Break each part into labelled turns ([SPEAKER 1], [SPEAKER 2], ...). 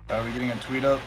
[SPEAKER 1] Are we getting a tweet up?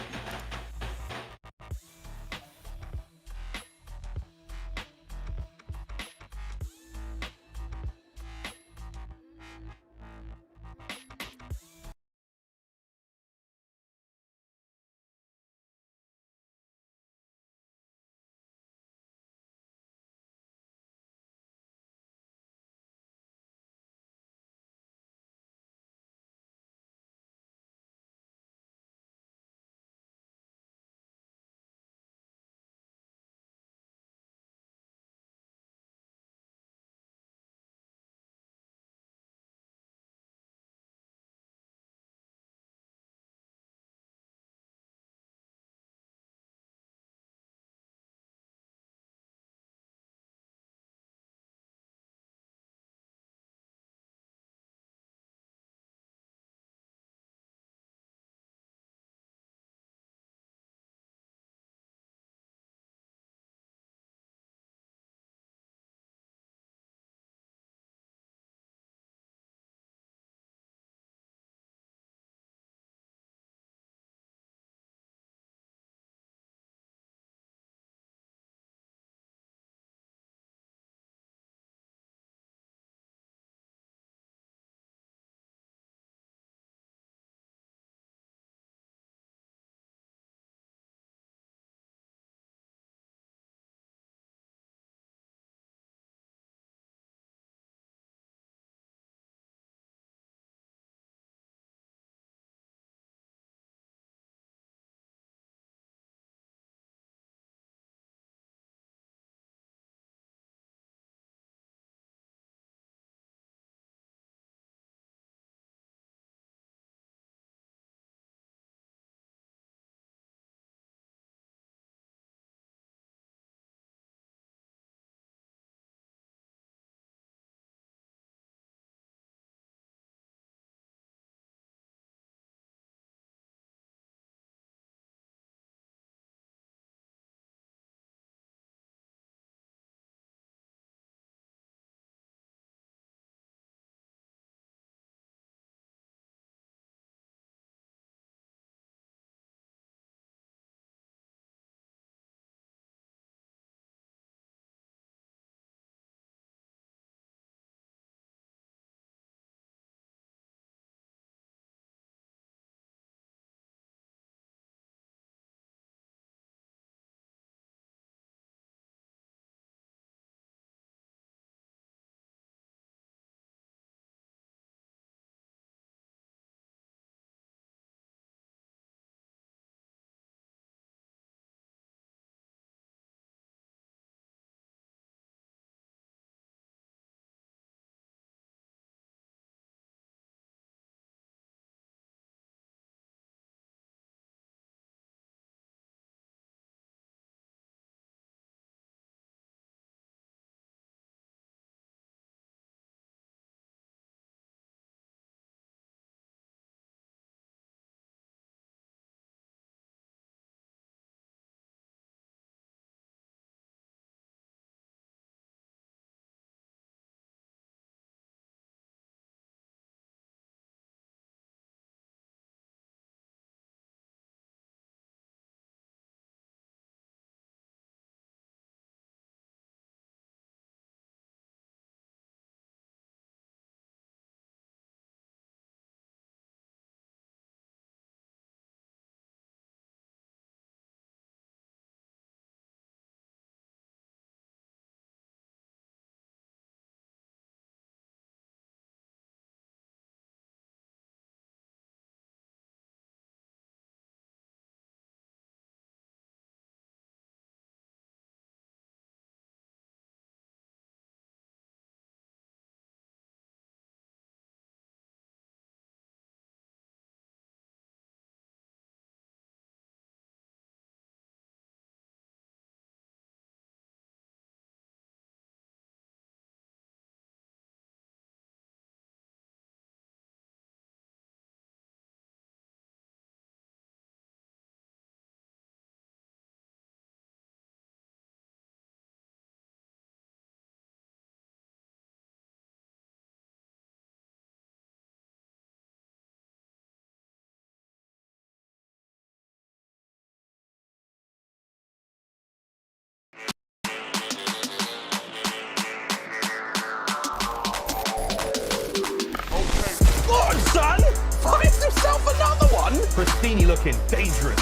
[SPEAKER 1] Pristini looking dangerous.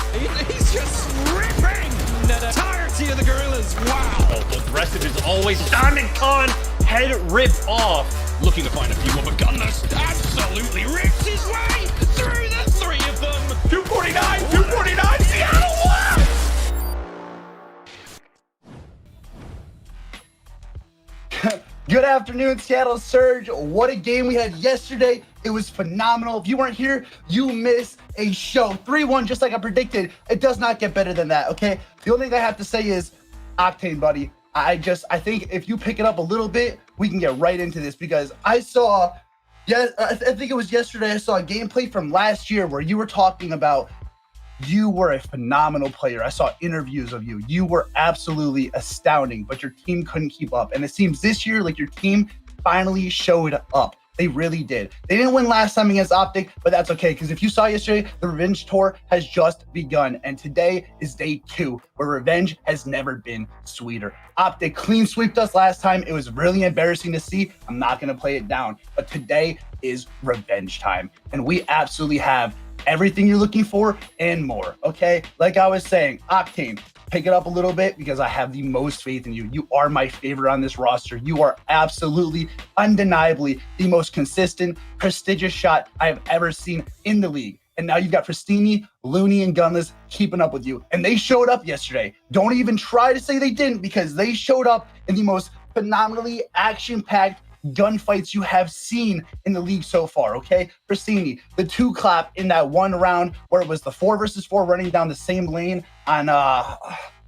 [SPEAKER 2] He's just ripping the entirety of the gorillas. Wow.
[SPEAKER 3] Aggressive is always Diamond Con, head ripped off.
[SPEAKER 2] Looking to find a few more, but Gunless absolutely rips his way through the three of them.
[SPEAKER 1] 249, Seattle won!
[SPEAKER 4] Good afternoon, Seattle Surge. What a game we had yesterday. It was phenomenal. If you weren't here, you missed a show. 3-1, just like I predicted. It does not get better than that, okay? The only thing I have to say is, Octane, buddy, I think if you pick it up a little bit, we can get right into this, because I think it was yesterday, I saw a gameplay from last year where you were talking about you were a phenomenal player. I saw interviews of you. You were absolutely astounding, but your team couldn't keep up. And it seems this year, like, your team finally showed up. They really did. They didn't win last time against Optic, but that's okay, because if you saw yesterday, the Revenge Tour has just begun, and today is day 2, where revenge has never been sweeter. Optic clean sweeped us last time. It was really embarrassing to see. I'm not going to play it down, but today is revenge time, and we absolutely have everything you're looking for and more, okay? Like I was saying, Octane, pick it up a little bit, because I have the most faith in you. You are my favorite on this roster. You are absolutely, undeniably the most consistent, prestigious shot I have ever seen in the league. And now you've got Pristini, Looney, and Gunless keeping up with you. And they showed up yesterday. Don't even try to say they didn't, because they showed up in the most phenomenally action-packed gunfights you have seen in the league so far, okay? Pristini, the 2 clap in that one round where it was the 4 versus 4 running down the same lane on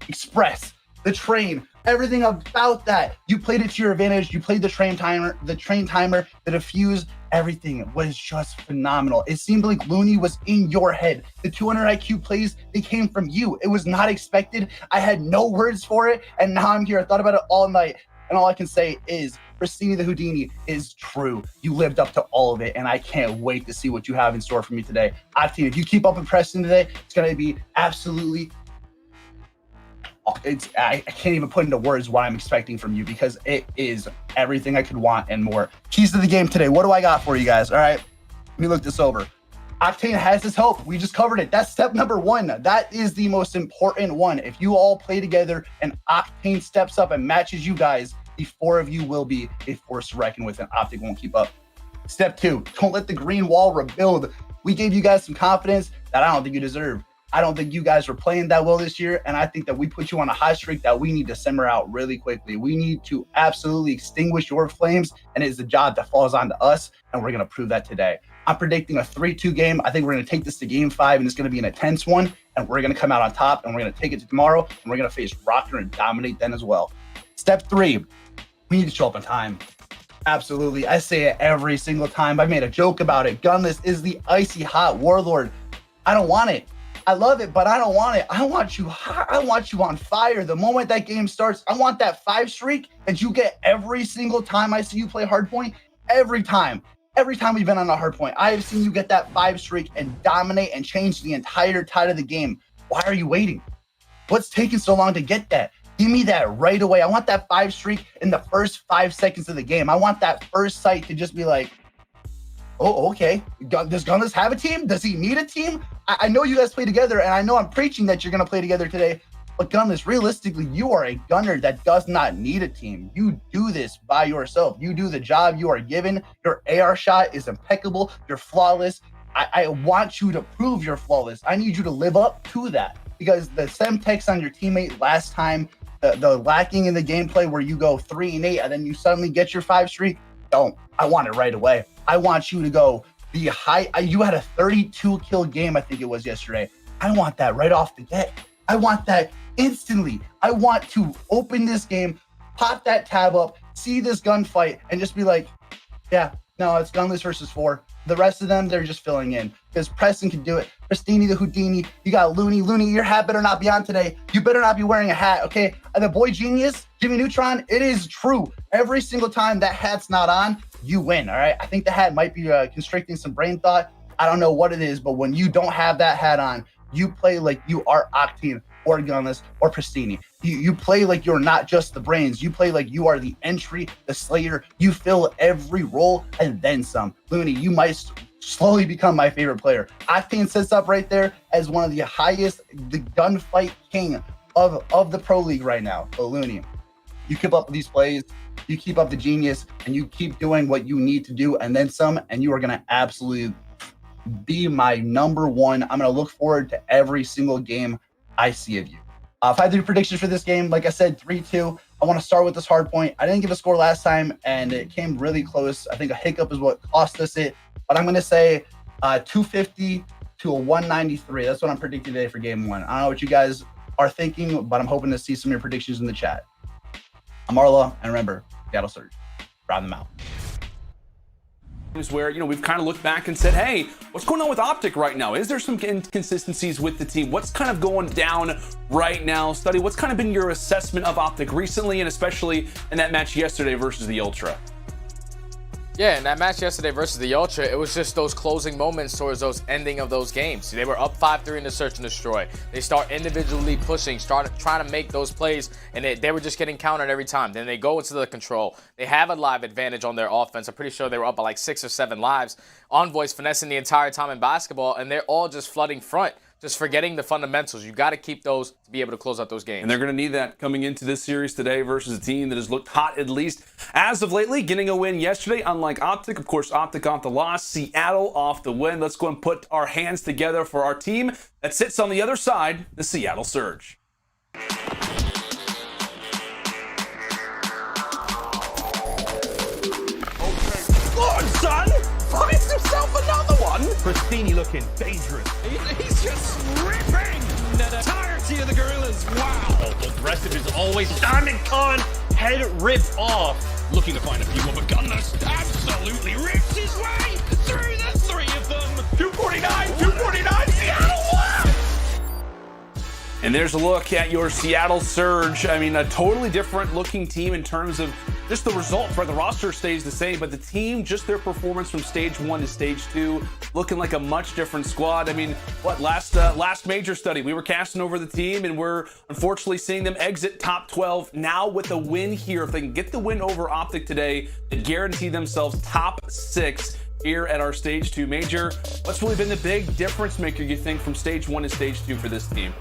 [SPEAKER 4] Express, the train, everything about that. You played it to your advantage. You played the train timer, the defuse, everything was just phenomenal. It seemed like Looney was in your head. The 200 IQ plays, they came from you. It was not expected. I had no words for it, and now I'm here. I thought about it all night, and all I can say is Pristini the Houdini is true. You lived up to all of it, and I can't wait to see what you have in store for me today. Octane, if you keep up impressing today, it's going to be absolutely... I can't even put into words what I'm expecting from you, because it is everything I could want and more. Keys to the game today. What do I got for you guys? All right, let me look this over. Octane has his help. We just covered it. That's step number 1. That is the most important one. If you all play together and Octane steps up and matches you guys, the 4 of you will be a force to reckon with, and Optic won't keep up. Step 2, don't let the green wall rebuild. We gave you guys some confidence that I don't think you deserve. I don't think you guys were playing that well this year, and I think that we put you on a hot streak that we need to simmer out really quickly. We need to absolutely extinguish your flames, and it is the job that falls onto us, and we're going to prove that today. I'm predicting a 3-2 game. I think we're going to take this to game 5, and it's going to be an intense one, and we're going to come out on top, and we're going to take it to tomorrow, and we're going to face Rocker and dominate then as well. Step 3, we need to show up on time. Absolutely. I say it every single time. I made a joke about it. Gunless is the icy hot warlord. I don't want it. I love it, but I don't want it. I want you hot. I want you on fire. The moment that game starts, I want that 5 streak that you get every single time I see you play Hardpoint. Every time we've been on a Hardpoint, I have seen you get that 5 streak and dominate and change the entire tide of the game. Why are you waiting? What's taking so long to get that? Give me that right away. I want that 5 streak in the first 5 seconds of the game. I want that first sight to just be like, oh, okay. Does Gunless have a team? Does he need a team? I know you guys play together, and I know I'm preaching that you're going to play together today, but Gunless, realistically, you are a gunner that does not need a team. You do this by yourself. You do the job you are given. Your AR shot is impeccable. You're flawless. I want you to prove you're flawless. I need you to live up to that, because the Semtex on your teammate last time, the lacking in the gameplay where you go 3-8 and then you suddenly get your 5 streak, don't. I want it right away. I want you to go the high. You had a 32 kill game, I think it was yesterday. I want that right off the get. I want that instantly. I want to open this game, pop that tab up, see this gunfight, and just be like, yeah, no, it's Gunless versus 4. The rest of them, they're just filling in, because Preston can do it. Pristini the Houdini. You got Looney. Looney, your hat better not be on today. You better not be wearing a hat, okay? And the boy genius, Jimmy Neutron, it is true. Every single time that hat's not on, you win, all right? I think the hat might be constricting some brain thought. I don't know what it is, but when you don't have that hat on, you play like you are Octane or Gunless or Pristini. You play like you're not just the brains. You play like you are the entry, the slayer. You fill every role and then some. Looney, you might slowly become my favorite player. Octane sits up right there as one of the highest, the gunfight king of the pro league right now. But Looney, you keep up these plays, you keep up the genius, and you keep doing what you need to do and then some, and you are going to absolutely be my number one. I'm going to look forward to every single game I see of you. If I do predictions for this game, like I said, 3-2. I want to start with this hard point. I didn't give a score last time, and it came really close. I think a hiccup is what cost us it. But I'm going to say 250 to a 193. That's what I'm predicting today for game one. I don't know what you guys are thinking, but I'm hoping to see some of your predictions in the chat. I'm RLaw, and remember, Seattle Surge. Round them out.
[SPEAKER 5] Where, you know, we've kind of looked back and said, hey, what's going on with Optic right now? Is there some inconsistencies with the team? What's kind of going down right now? Study, what's kind of been your assessment of Optic recently, and especially in that match yesterday versus the Ultra?
[SPEAKER 6] Yeah, in that match yesterday versus the Ultra, it was just those closing moments towards those ending of those games. They were up 5-3 in the search and destroy. They start individually pushing, started trying to make those plays, and they were just getting countered every time. Then they go into the control. They have a live advantage on their offense. I'm pretty sure they were up by like 6 or 7 lives. Envoy's finessing the entire time in basketball, and they're all just flooding front. Just forgetting the fundamentals. You got to keep those to be able to close out those games.
[SPEAKER 5] And they're going to need that coming into this series today versus a team that has looked hot, at least as of lately, getting a win yesterday. Unlike Optic, of course, Optic off the loss, Seattle off the win. Let's go and put our hands together for our team that sits on the other side, the Seattle Surge.
[SPEAKER 2] Lord, son! Finds himself another one!
[SPEAKER 1] Pristini looking dangerous.
[SPEAKER 2] He's just ripping the entirety of the gorillas. Wow!
[SPEAKER 3] Aggressive is always Diamond Con, head ripped off.
[SPEAKER 2] Looking to find a few more, but Gunless absolutely rips his way through the 3 of them.
[SPEAKER 1] 249, Seattle won!
[SPEAKER 5] And there's a look at your Seattle Surge. I mean, a totally different looking team in terms of just the results, right? The roster stays the same, but the team, just their performance from stage 1 to stage 2, looking like a much different squad. I mean, what, last major study, we were casting over the team, and we're unfortunately seeing them exit top 12. Now with a win here, if they can get the win over Optic today, they guarantee themselves top 6 here at our stage 2 major. What's really been the big difference maker, you think, from stage 1 to stage 2 for this team?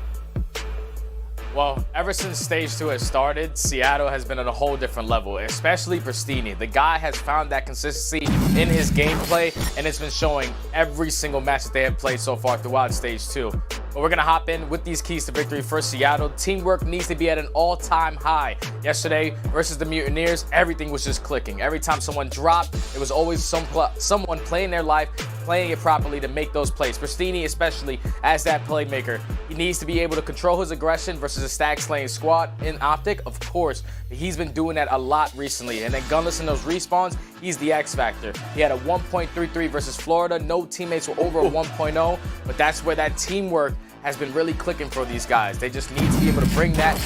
[SPEAKER 6] Well, ever since Stage 2 has started, Seattle has been at a whole different level, especially Pristini. The guy has found that consistency in his gameplay, and it's been showing every single match that they have played so far throughout Stage 2. But we're going to hop in with these keys to victory for Seattle. Teamwork needs to be at an all-time high. Yesterday versus the Mutineers, everything was just clicking. Every time someone dropped, it was always someone playing their life, playing it properly to make those plays. Pristini, especially as that playmaker, he needs to be able to control his aggression versus a stack slaying squad. In Optic, of course, but he's been doing that a lot recently. And then Gunless in those respawns, he's the X factor. He had a 1.33 versus Florida. No teammates were over a 1.0, but that's where that teamwork has been really clicking for these guys. They just need to be able to bring that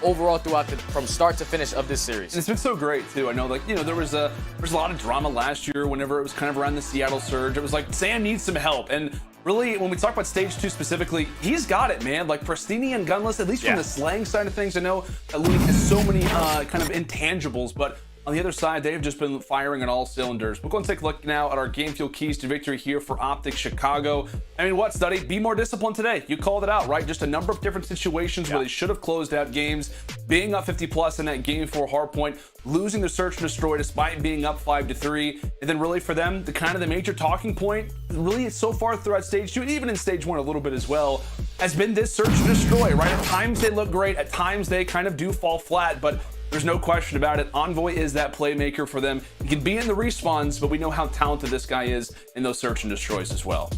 [SPEAKER 6] overall throughout from start to finish of this series.
[SPEAKER 5] And it's been so great too. I know, like, you know, there was a lot of drama last year whenever it was kind of around the Seattle Surge. It was like Sam needs some help, and really, when we talk about stage 2 specifically, he's got it, man. Like Pristini and Gunless, at least from the slang side of things. I know that Looney has so many kind of intangibles, but on the other side, they've just been firing on all cylinders. We'll go and take a look now at our game fuel keys to victory here for Optic Chicago. I mean, what, Study? Be more disciplined today. You called it out, right? Just a number of different situations where they should have closed out games, being up 50+ in that game 4 hardpoint, losing the search and destroy despite being up 5-3. And then really for them, the major talking point, really so far throughout stage 2, and even in stage 1 a little bit as well, has been this search and destroy, right? At times they look great, at times they kind of do fall flat, but there's no question about it. Envoy is that playmaker for them. He can be in the respawns, but we know how talented this guy is in those search and destroys as well.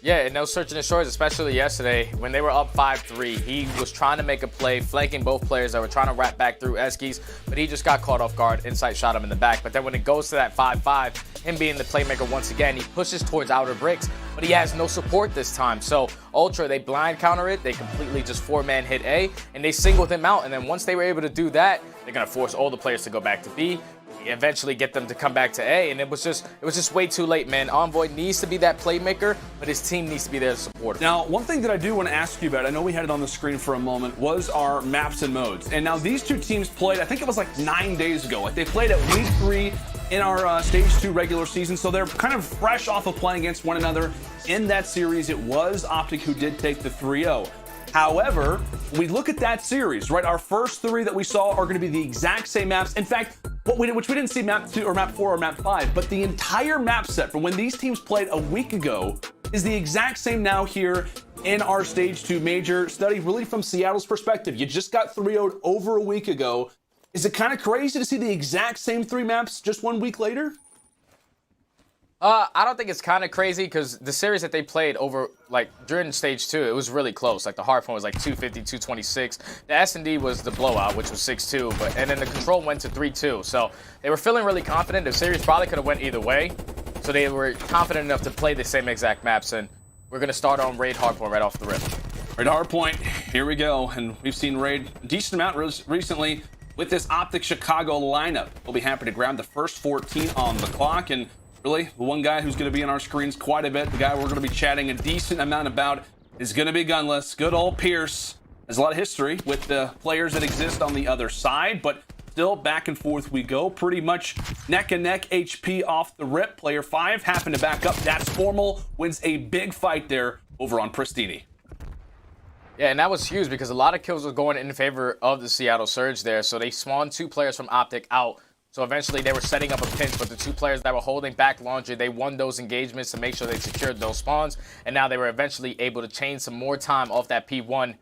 [SPEAKER 6] Yeah, in those search and destroys, especially yesterday, when they were up 5-3, he was trying to make a play, flanking both players that were trying to wrap back through Eskies, but he just got caught off guard, insight shot him in the back. But then when it goes to that 5-5, him being the playmaker once again, he pushes towards outer bricks, but he has no support this time. So Ultra, they blind counter it, they completely just 4-man hit A, and they singled him out. And then once they were able to do that, They're gonna force all the players to go back to B, eventually get them to come back to A, and it was just way too late, man. Envoy needs to be that playmaker, but his team needs to be there to support him.
[SPEAKER 5] Now, one thing that I do want to ask you about, I know we had it on the screen for a moment, was our maps and modes. And now these two teams played, I think it was like 9 days ago. Like they played at week 3 in our Stage 2 regular season, so they're kind of fresh off of playing against one another in that series. It was Optic who did take the 3-0. However, we look at that series, right? Our first 3 that we saw are going to be the exact same maps. In fact, which we didn't see map 2 or map 4 or map 5, but the entire map set from when these teams played a week ago is the exact same now here in our Stage 2 major study, really from Seattle's perspective. You just got 3-0'd over a week ago. Is it kind of crazy to see the exact same 3 maps just 1 week later?
[SPEAKER 6] I don't think it's kind of crazy because the series that they played over, like, during Stage 2, it was really close. Like, the Hardpoint was like 250, 226. The S&D was the blowout, which was 6-2, and then the Control went to 3-2. So they were feeling really confident. The series probably could have went either way. So they were confident enough to play the same exact maps, and we're going to start on Raid Hardpoint right off the rip.
[SPEAKER 5] Raid Hardpoint, here we go. And we've seen Raid a decent amount recently with this Optic Chicago lineup. We'll be happy to grab the first 14 on the clock, and really, the one guy who's going to be on our screens quite a bit, the guy we're going to be chatting a decent amount about, is going to be Gunless. Good old Pierce. Has a lot of history with the players that exist on the other side, but still back and forth we go. Pretty much neck and neck HP off the rip. Player 5 happened to back up. That's Formal. Wins a big fight there over on Pristini.
[SPEAKER 6] Yeah, and that was huge because a lot of kills were going in favor of the Seattle Surge there. So they spawned 2 players from Optic out. So eventually they were setting up a pinch, but the 2 players that were holding back Laundry, they won those engagements to make sure they secured those spawns. And now they were eventually able to chain some more time off that P1.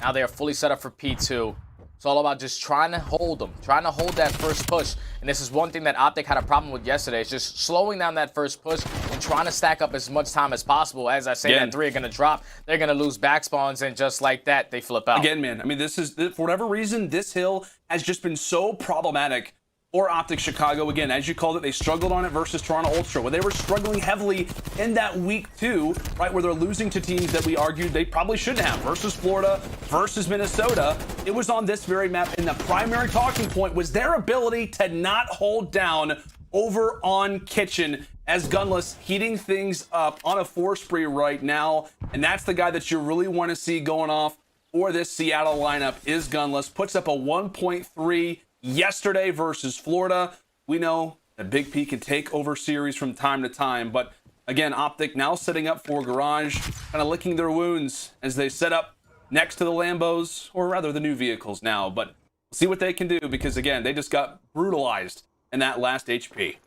[SPEAKER 6] Now they are fully set up for P2. It's all about just trying to hold them, trying to hold that first push. And this is one thing that Optic had a problem with yesterday. It's just slowing down that first push and trying to stack up as much time as possible. As I say, that 3 are going to drop. They're going to lose back spawns, and just like that, they flip out.
[SPEAKER 5] Again, man, I mean, this is, for whatever reason, this hill has just been so problematic or Optic Chicago. Again, as you called it, they struggled on it versus Toronto Ultra, where they were struggling heavily in that week 2, right, where they're losing to teams that we argued they probably shouldn't have, versus Florida, versus Minnesota. It was on this very map, and the primary talking point was their ability to not hold down over on Kitchen, as Gunless heating things up on a 4 spree right now, and that's the guy that you really want to see going off for this Seattle lineup is Gunless. Puts up a 1.3 yesterday versus Florida. We know that Big P can take over series from time to time, but again, Optic now setting up for Garage, kind of licking their wounds as they set up next to the Lambos, or rather the new vehicles now, but we'll see what they can do, because again, they just got brutalized in that last HP.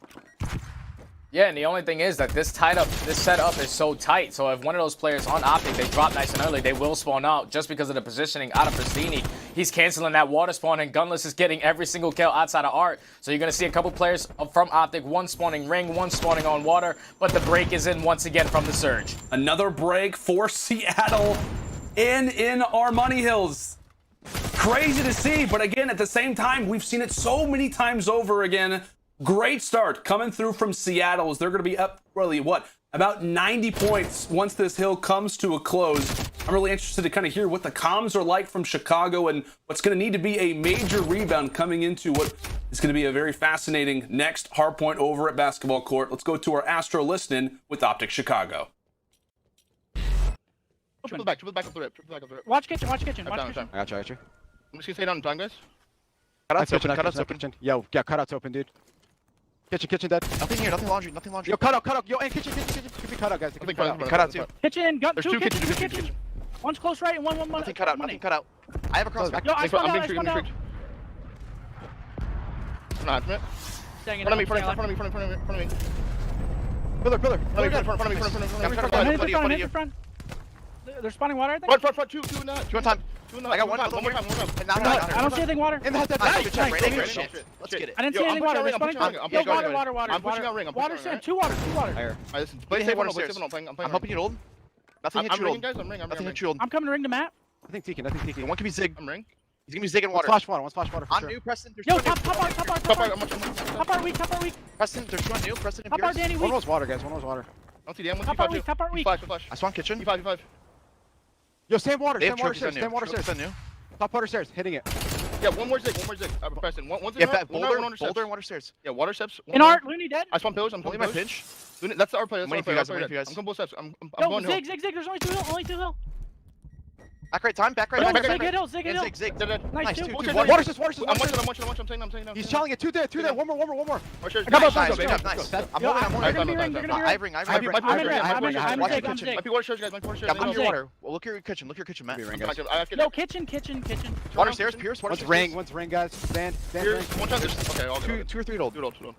[SPEAKER 6] Yeah, and the only thing is that this setup is so tight. So if one of those players on Optic, they drop nice and early, they will spawn out just because of the positioning out of Pristini. He's canceling that water spawn, and Gunless is getting every single kill outside of Art. So you're going to see a couple players from Optic, one spawning ring, one spawning on water, but the break is in once again from the Surge.
[SPEAKER 5] Another break for Seattle in our Money Hills. Crazy to see, but again, at the same time, we've seen it so many times over again. Great start coming through from Seattle, as they're going to be up, really, what, about 90 points once this hill comes to a close. I'm really interested to kind of hear what the comms are like from Chicago, and what's going to need to be a major rebound coming into what is going to be a very fascinating next hardpoint over at Basketball Court. Let's go to our Astro listening with Optic Chicago.
[SPEAKER 7] Triple back up the rip,
[SPEAKER 8] Watch kitchen.
[SPEAKER 7] I got you.
[SPEAKER 8] I'm
[SPEAKER 7] just gonna stay down in time, guys.
[SPEAKER 8] Cutouts open. Yo, yeah, cutouts open, dude. Kitchen dead.
[SPEAKER 7] Nothing here, nothing laundry.
[SPEAKER 8] Yo, cutout. Yo, and kitchen. Could be cutout, guys. Could be cutout too.
[SPEAKER 9] Kitchen, gun,
[SPEAKER 7] There's
[SPEAKER 9] two
[SPEAKER 7] two
[SPEAKER 9] kitchen. One's close right and one
[SPEAKER 7] Nothing cut out, nothing cut out. I have a crossback.
[SPEAKER 9] Yo, I spawned out.
[SPEAKER 7] I'm not it. Front of me. Pillar.
[SPEAKER 9] They're spawning water, I think.
[SPEAKER 7] Front, two in that. Two in time. I got one more time.
[SPEAKER 9] I don't see anything water.
[SPEAKER 7] In the head,
[SPEAKER 9] Let's
[SPEAKER 7] get it.
[SPEAKER 9] I didn't see anything water. They're spawning. Yo, water.
[SPEAKER 7] I'm pushing out ring.
[SPEAKER 9] Water sand, two water.
[SPEAKER 7] Play safe, I'm helping you hold. Nothing hit you hold. Nothing hit you hold.
[SPEAKER 9] I'm coming to ring the map.
[SPEAKER 8] I think Tekin.
[SPEAKER 7] One can be Zig.
[SPEAKER 8] I'm ring.
[SPEAKER 7] He's gonna be Zig in water.
[SPEAKER 8] One splash water for
[SPEAKER 7] On
[SPEAKER 8] sure.
[SPEAKER 7] new, Preston.
[SPEAKER 9] Yo, top art weak.
[SPEAKER 7] Preston, there's one new. Preston and
[SPEAKER 9] Top art
[SPEAKER 7] Pierce.
[SPEAKER 9] Danny
[SPEAKER 8] One
[SPEAKER 9] weak.
[SPEAKER 8] was water, guys. One was water.
[SPEAKER 7] Don't see damn.
[SPEAKER 9] Top art weak.
[SPEAKER 7] Flash. I spawn kitchen.
[SPEAKER 8] Yo, same water
[SPEAKER 7] They have
[SPEAKER 8] stairs.
[SPEAKER 7] trophies on new.
[SPEAKER 8] Top water stairs. Hitting it.
[SPEAKER 7] Yeah, one more zig. Preston. One's in
[SPEAKER 8] Boulder and water stairs.
[SPEAKER 7] Yeah, water steps.
[SPEAKER 9] In art, Looney dead.
[SPEAKER 7] I spawn pillars. I'm
[SPEAKER 8] Only
[SPEAKER 7] pulling
[SPEAKER 8] my
[SPEAKER 7] pillars.
[SPEAKER 8] pinch.
[SPEAKER 7] That's our play. That's
[SPEAKER 8] I'm waiting
[SPEAKER 7] our
[SPEAKER 8] for you
[SPEAKER 7] play.
[SPEAKER 8] guys.
[SPEAKER 7] I'm going both steps. I'm
[SPEAKER 9] Yo,
[SPEAKER 7] going
[SPEAKER 9] zig. There's only two hill.
[SPEAKER 8] Back right time. Back right
[SPEAKER 9] No,
[SPEAKER 8] time.
[SPEAKER 9] zig hit hill.
[SPEAKER 8] Zig.
[SPEAKER 9] Nice,
[SPEAKER 8] Two.
[SPEAKER 9] two.
[SPEAKER 8] Water stairs.
[SPEAKER 7] I'm saying.
[SPEAKER 8] He's telling it. Two there. One more.
[SPEAKER 7] Nice.
[SPEAKER 8] I'm holding. Ivering.
[SPEAKER 9] I'm
[SPEAKER 8] Watch
[SPEAKER 9] zig,
[SPEAKER 8] the
[SPEAKER 9] I'm
[SPEAKER 8] kitchen.
[SPEAKER 9] zig.
[SPEAKER 7] Might be water stairs, guys.
[SPEAKER 8] Yeah, look
[SPEAKER 9] I'm
[SPEAKER 8] your
[SPEAKER 9] zig.
[SPEAKER 8] water. Well, look at your kitchen, Matt.
[SPEAKER 7] I have to
[SPEAKER 9] No, kitchen.
[SPEAKER 8] Water stairs, Pierce.
[SPEAKER 10] One's ring, guys. Stand ring.
[SPEAKER 7] One time. Okay, all good.
[SPEAKER 8] Two or three old.
[SPEAKER 7] Two old.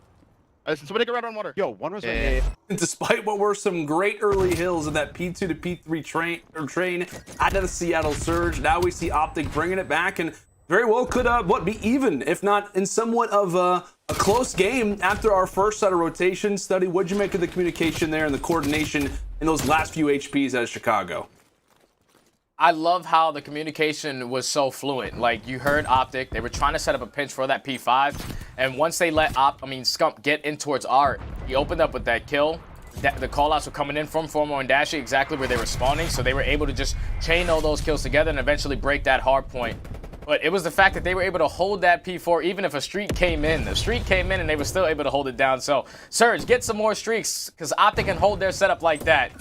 [SPEAKER 7] Somebody get around on water.
[SPEAKER 10] Yo, one was
[SPEAKER 8] Yeah.
[SPEAKER 5] Despite what were some great early hills in that P2 to P3 train out of the Seattle Surge, now we see Optic bringing it back and very well could be even, if not in somewhat of a close game after our first set of rotations. Study, what'd you make of the communication there and the coordination in those last few HPs out of Chicago?
[SPEAKER 6] I love how the communication was so fluent. Like, you heard Optic, they were trying to set up a pinch for that P5, and once they let Scump get in towards Art, he opened up with that kill. The callouts were coming in from Formo and Dashy exactly where they were spawning, so they were able to just chain all those kills together and eventually break that hard point. But it was the fact that they were able to hold that P4 even if a streak came in. The streak came in and they were still able to hold it down. So, Surge, get some more streaks, because Optic can hold their setup like that.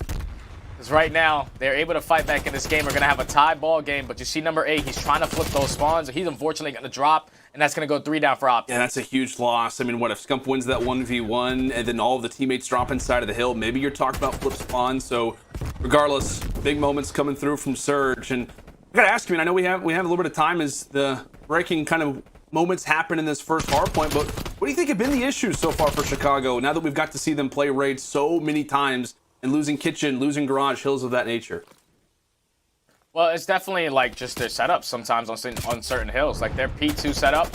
[SPEAKER 6] Because right now, they're able to fight back in this game. We're going to have a tie ball game, but you see number 8, he's trying to flip those spawns. He's unfortunately going to drop, and that's going to go 3 down for Optic.
[SPEAKER 5] Yeah, that's a huge loss. I mean, what if Scump wins that 1v1 and then all of the teammates drop inside of the hill? Maybe you're talking about flip spawns. So regardless, big moments coming through from Surge. And I got to ask you, and I know we have a little bit of time as the breaking kind of moments happen in this first hard point, but what do you think have been the issues so far for Chicago now that we've got to see them play Raid so many times and losing kitchen, losing garage, hills of that nature?
[SPEAKER 6] Well, it's definitely like just their setup sometimes on certain hills. Like their P2 setup,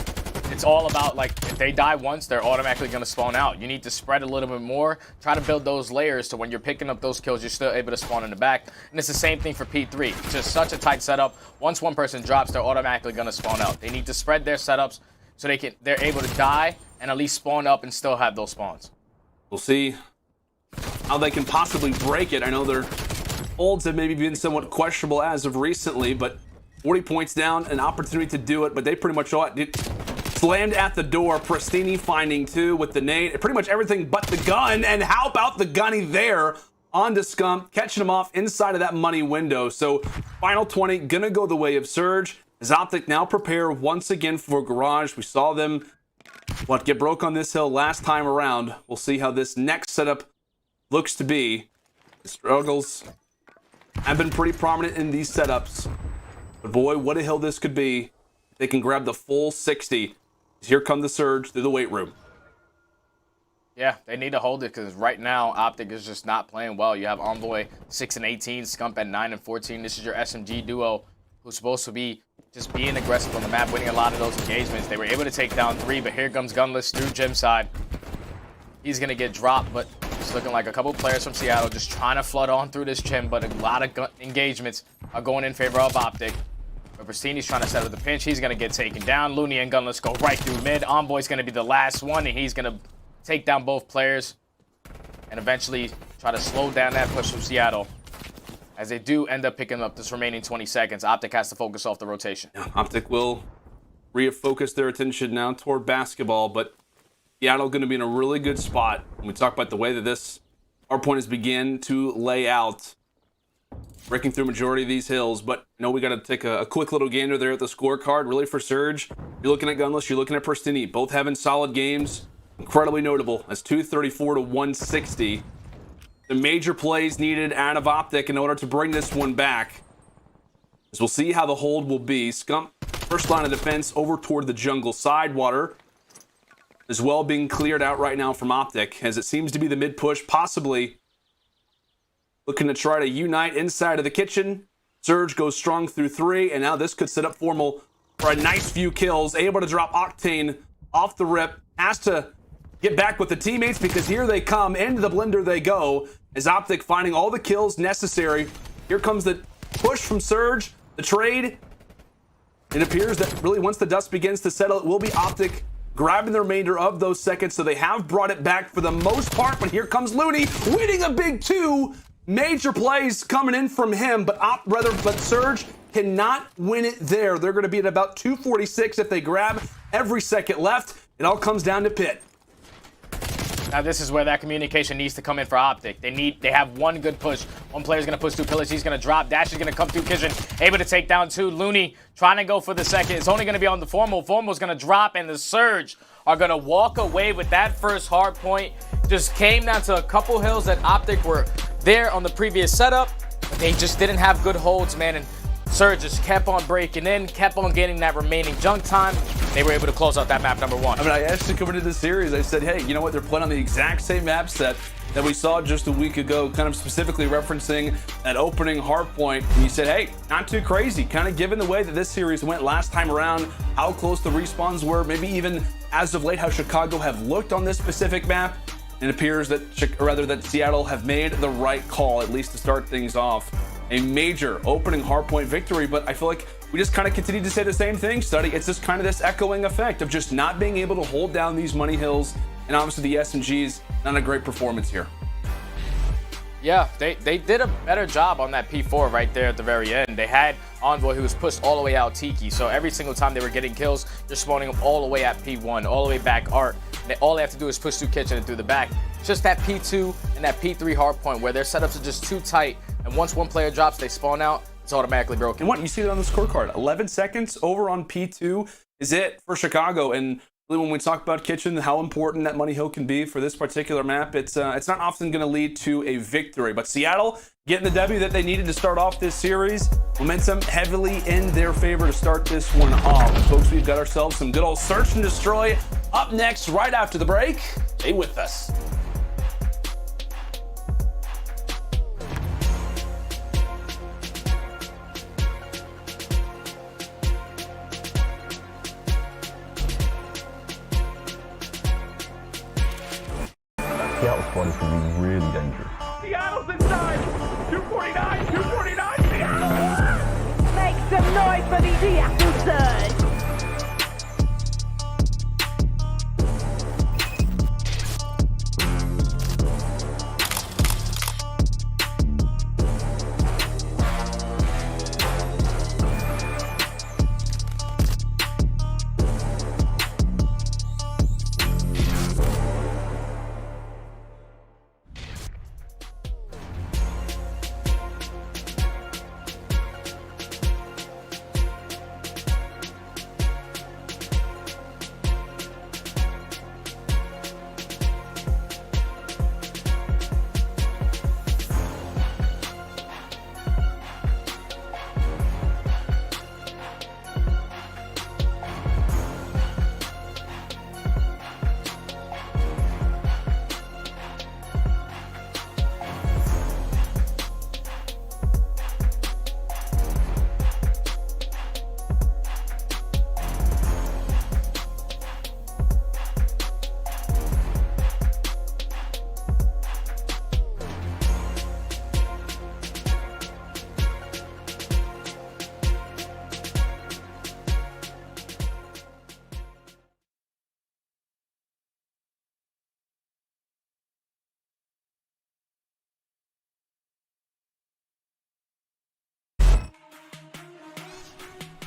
[SPEAKER 6] it's all about like if they die once, they're automatically going to spawn out. You need to spread a little bit more, try to build those layers to when you're picking up those kills, you're still able to spawn in the back. And it's the same thing for P3. It's just such a tight setup. Once one person drops, they're automatically going to spawn out. They need to spread their setups so they're able to die and at least spawn up and still have those spawns.
[SPEAKER 5] We'll see how they can possibly break it. I know their holds have maybe been somewhat questionable as of recently, but 40 points down, an opportunity to do it, but they pretty much slammed at the door. Pristini finding 2 with the nade, pretty much everything but the gun. And how about the gunny there onto Scump, catching him off inside of that money window. So final 20 gonna go the way of Surge as Optic now prepare once again for Garage. We saw them get broke on this hill last time around. We'll see how this next setup looks to be. The struggles have been pretty prominent in these setups, but boy, what a hill this could be. They can grab the full 60. Here come the Surge through the weight room.
[SPEAKER 6] Yeah, they need to hold it because right now Optic is just not playing well. You have Envoy 6 and 18, Scump at 9 and 14. This is your SMG duo who's supposed to be just being aggressive on the map, winning a lot of those engagements. They were able to take down 3, but here comes Gunless through gym side. He's going to get dropped, but it's looking like a couple players from Seattle just trying to flood on through this gym, but a lot of engagements are going in favor of Optic. But Pristini's trying to set up the pinch. He's going to get taken down. Looney and Gunless go right through mid. Envoy's going to be the last one, and he's going to take down both players and eventually try to slow down that push from Seattle. As they do end up picking up this remaining 20 seconds, Optic has to focus off the rotation.
[SPEAKER 5] Yeah, Optic will refocus their attention now toward basketball, but Seattle going to be in a really good spot when we talk about the way that this hardpoint has begun to lay out, breaking through majority of these hills. But I know we got to take a quick little gander there at the scorecard. Really for Surge, you're looking at Gunless, you're looking at Pristini, both having solid games. Incredibly notable as 234 to 160. The major plays needed out of Optic in order to bring this one back. As we'll see how the hold will be. Scump, first line of defense over toward the jungle side. Water as well being cleared out right now from Optic, as it seems to be the mid push, possibly looking to try to unite inside of the kitchen. Surge goes strong through 3, and now this could set up Formal for a nice few kills. Able to drop Octane off the rip. Has to get back with the teammates because here they come. Into the blender they go as Optic finding all the kills necessary. Here comes the push from Surge, the trade. It appears that really once the dust begins to settle, it will be Optic grabbing the remainder of those seconds, so they have brought it back for the most part. But here comes Looney winning a big 2. Major plays coming in from him, but Surge cannot win it there. They're going to be at about 246 if they grab every second left. It all comes down to Pit.
[SPEAKER 6] Now this is where that communication needs to come in for Optic. They have one good push. One player's gonna push 2 pillars. He's gonna drop. Dash is gonna come through Kitchen. Able to take down 2. Looney trying to go for the second. It's only gonna be on the Formal. Formal's gonna drop, and the Surge are gonna walk away with that first hard point. Just came down to a couple hills that Optic were there on the previous setup, but they just didn't have good holds, man. And Surge just kept on breaking in, kept on getting that remaining junk time. They were able to close out that map number 1.
[SPEAKER 5] I mean, I actually coming into this series, I said, hey, you know what? They're playing on the exact same map set that we saw just a week ago, kind of specifically referencing that opening hardpoint. And you said, hey, not too crazy. Kind of given the way that this series went last time around, how close the respawns were, maybe even as of late how Chicago have looked on this specific map. It appears that, that Seattle have made the right call, at least to start things off. A major opening hardpoint victory, but I feel like we just kind of continue to say the same thing, Study. It's just kind of this echoing effect of just not being able to hold down these money hills, and obviously the S&Gs, not a great performance here.
[SPEAKER 6] Yeah, they did a better job on that P4 right there at the very end. They had Envoy who was pushed all the way out Tiki, so every single time they were getting kills, they're spawning them all the way at P1, all the way back Art. All they have to do is push through Kitchen and through the back. It's just that P2 and that P3 hardpoint where their setups are just too tight, and once one player drops, they spawn out. It's automatically broken.
[SPEAKER 5] And what you see that on the scorecard, 11 seconds over on P2 is it for Chicago. And really, when we talk about Kitchen, how important that money hill can be for this particular map, it's not often going to lead to a victory. But Seattle getting the W that they needed to start off this series. Momentum heavily in their favor to start this one off. And folks, we've got ourselves some good old search and destroy up next right after the break. Stay with us.
[SPEAKER 1] Seattle squad is going to be really dangerous.
[SPEAKER 2] Seattle's inside. 249, 249, Seattle.
[SPEAKER 11] Make some noise for the Seattle Surge.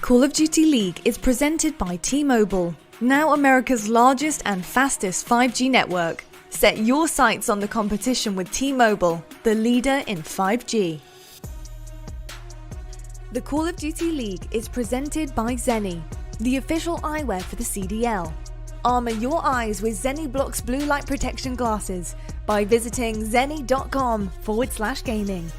[SPEAKER 12] Call of Duty League is presented by T-Mobile, now America's largest and fastest 5G network. Set your sights on the competition with T-Mobile, the leader in 5G. The Call of Duty League is presented by Zenni, the official eyewear for the CDL. Armor your eyes with Zenni Blocks blue light protection glasses by visiting zenni.com/gaming.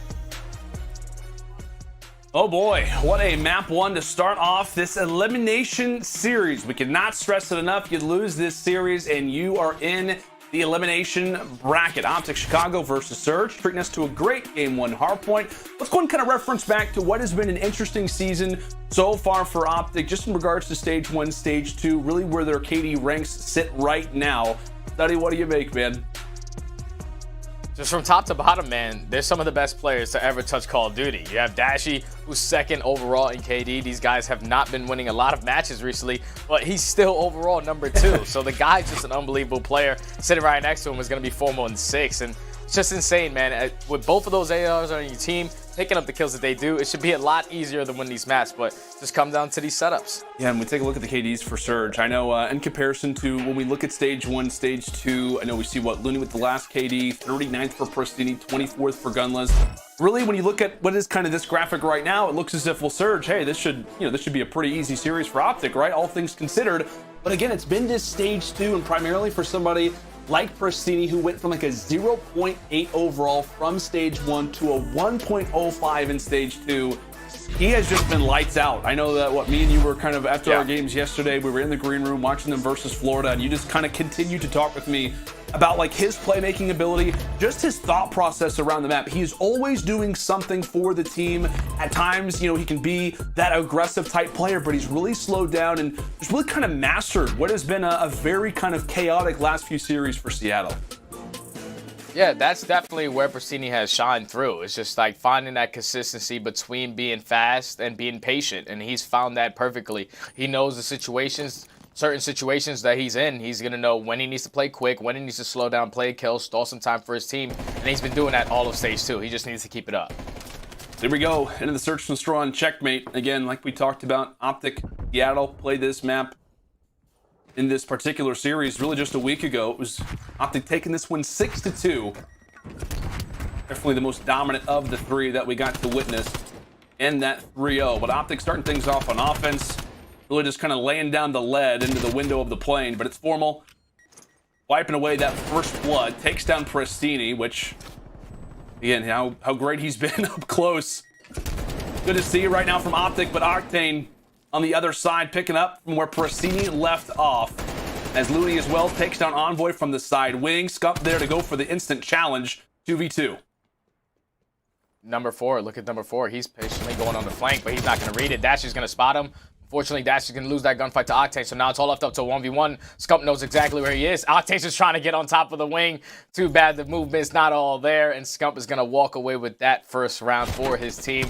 [SPEAKER 5] Oh boy, what a map one to start off this elimination series. We cannot stress it enough. You lose this series and you are in the elimination bracket. Optic Chicago versus Surge, treating us to a great game one hardpoint. Let's go and kind of reference back to what has been an interesting season so far for Optic, just in regards to stage one, stage two, really where their KD ranks sit right now. Study, what do you make, man?
[SPEAKER 6] Just from top to bottom, man, they're some of the best players to ever touch Call of Duty. You have Dashy, who's second overall in KD. These guys have not been winning a lot of matches recently, but he's still overall number 2. So the guy's just an unbelievable player. Sitting right next to him is going to be Formal in 6. And It's just insane, man. With both of those ARs on your team, picking up the kills that they do, it should be a lot easier to win these maps, but just come down to these setups.
[SPEAKER 5] Yeah, and we take a look at the KDs for Surge. I know in comparison to when we look at stage 1, stage 2, I know we see what Looney with the last KD, 39th for Pristini, 24th for Gunless. Really, when you look at what is kind of this graphic right now, it looks as if, well, Surge, hey, this should be a pretty easy series for Optic, right? All things considered. But again, it's been this stage 2, and primarily for somebody like Pristini, who went from like a 0.8 overall from stage 1 to a 1.05 in stage 2. He has just been lights out. I know that me and you were kind of, after our games yesterday, we were in the green room watching them versus Florida, and you just kind of continued to talk with me about like his playmaking ability, just his thought process around the map. He's always doing something for the team. At times, he can be that aggressive type player, but he's really slowed down and just really kind of mastered what has been a very kind of chaotic last few series for Seattle.
[SPEAKER 6] Yeah, that's definitely where Pristini has shined through. It's just like finding that consistency between being fast and being patient, and he's found that perfectly. He knows the situations, certain situations that he's in. He's going to know when he needs to play quick, when he needs to slow down, play a kill, stall some time for his team, and he's been doing that all of stage 2. He just needs to keep it up.
[SPEAKER 5] There we go, into the search and destroy on Checkmate. Again, like we talked about, Optic, Seattle played this map in this particular series really just a week ago. It was Optic taking this one 6-2. Definitely the most dominant of the three that we got to witness in that 3-0. But Optic starting things off on offense, really just kind of laying down the lead into the window of the plane. But it's Formal wiping away that first blood, takes down Pristini, which, again, how great he's been up close. Good to see right now from Optic, but Octane on the other side, picking up from where Pristini left off. As Looney as well takes down Envoy from the side wing. Scump there to go for the instant challenge, 2v2.
[SPEAKER 6] Number 4, look at number 4. He's patiently going on the flank, but he's not going to read it. Dashy's going to spot him. Unfortunately, Dashy's going to lose that gunfight to Octane, so now it's all left up to 1v1. Scump knows exactly where he is. Octane's just trying to get on top of the wing. Too bad the movement's not all there, and Scump is going to walk away with that first round for his team.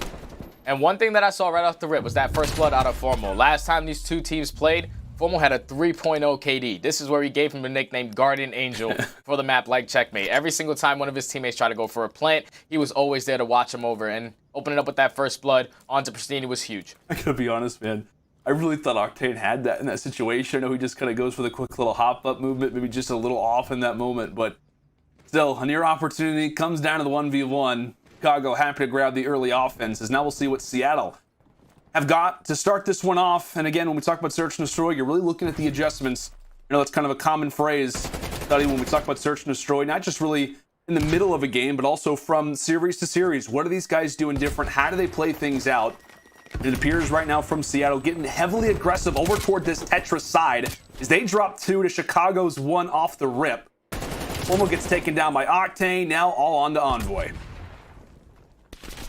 [SPEAKER 6] And one thing that I saw right off the rip was that first blood out of Formal. Last time these two teams played, Formal had a 3.0 KD. This is where he gave him the nickname Guardian Angel for the map like Checkmate. Every single time one of his teammates tried to go for a plant, he was always there to watch him over. And opening up with that first blood onto Pristini was huge.
[SPEAKER 5] I gotta be honest, man. I really thought Octane had that in that situation. I know he just kind of goes for the quick little hop-up movement, maybe just a little off in that moment. But still, a near opportunity comes down to the 1v1. Chicago happy to grab the early offenses. Now we'll see what Seattle have got to start this one off. And again, when we talk about search and destroy, you're really looking at the adjustments. I know that's kind of a common phrase, study when we talk about search and destroy, not just really in the middle of a game, but also from series to series. What are these guys doing different? How do they play things out? It appears right now from Seattle getting heavily aggressive over toward this Tetris side as they drop 2 to Chicago's 1 off the rip. Formal gets taken down by Octane, now all on to Envoy.